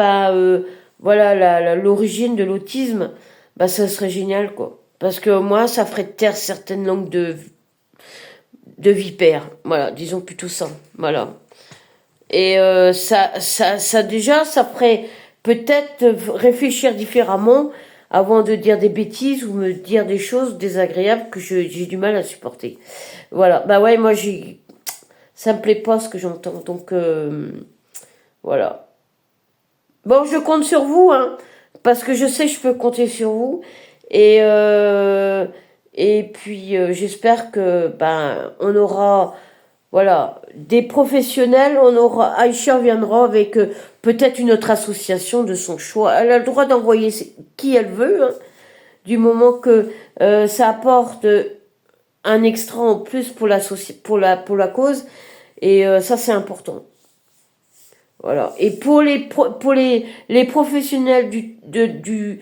voilà, l'origine de l'autisme, ça serait génial, quoi. Parce que moi, ça ferait taire certaines langues de vipères. Voilà, disons plutôt ça. Voilà. Et ça déjà, ça ferait peut-être réfléchir différemment avant de dire des bêtises ou me dire des choses désagréables que j'ai du mal à supporter. Voilà, bah ouais, moi ça me plaît pas ce que j'entends, donc voilà. Bon, je compte sur vous, hein, parce que je sais que je peux compter sur vous, et puis j'espère que on aura voilà, des professionnels, Aïcha viendra avec peut-être une autre association de son choix. Elle a le droit d'envoyer qui elle veut, hein, du moment que ça apporte un extra en plus pour la cause, et ça c'est important. Voilà. Et pour les professionnels du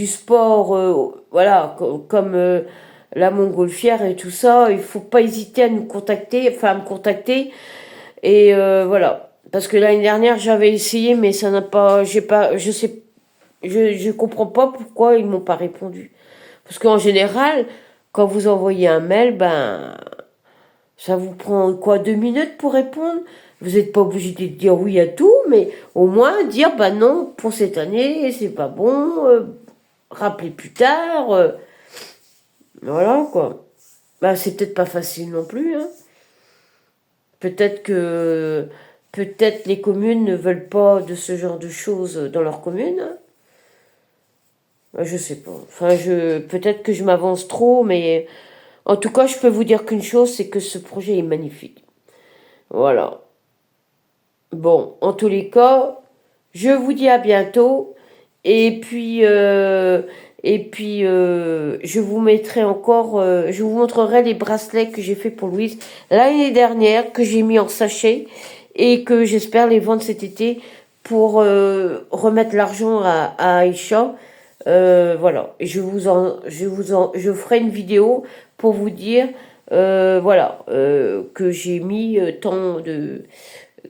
sport, voilà, comme la montgolfière et tout ça, il faut pas hésiter à nous contacter, enfin à me contacter. Et voilà. Parce que l'année dernière, j'avais essayé, mais ça n'a pas, je comprends pas pourquoi ils m'ont pas répondu. Parce qu'en général, quand vous envoyez un mail, ça vous prend quoi, 2 minutes pour répondre? Vous n'êtes pas obligé de dire oui à tout, mais au moins dire non, pour cette année, c'est pas bon, rappelez plus tard. Voilà quoi. C'est peut-être pas facile non plus. Hein. Peut-être les communes ne veulent pas de ce genre de choses dans leur commune. Hein. Je sais pas. Enfin, peut-être que je m'avance trop, mais en tout cas, je peux vous dire qu'une chose, c'est que ce projet est magnifique. Voilà. Bon, en tous les cas, je vous dis à bientôt. Et puis, je vous mettrai encore, je vous montrerai les bracelets que j'ai fait pour Louise l'année dernière, que j'ai mis en sachet et que j'espère les vendre cet été pour remettre l'argent à Aïcha. Voilà. Et je ferai une vidéo pour vous dire, voilà, que j'ai mis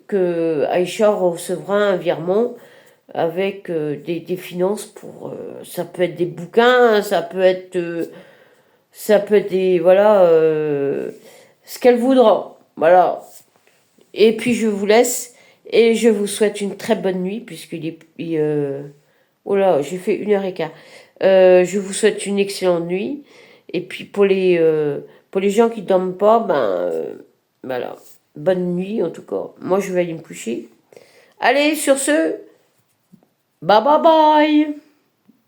que Aïcha recevra un virement avec des finances pour ça peut être des bouquins, ça peut être des voilà ce qu'elle voudra, voilà. Et puis je vous laisse et je vous souhaite une très bonne nuit puisqu'il est oh là, j'ai fait 1h15. Je vous souhaite une excellente nuit et puis pour les gens qui dorment pas, voilà, bonne nuit en tout cas. Moi je vais aller me coucher. Allez, sur ce, bye bye bye.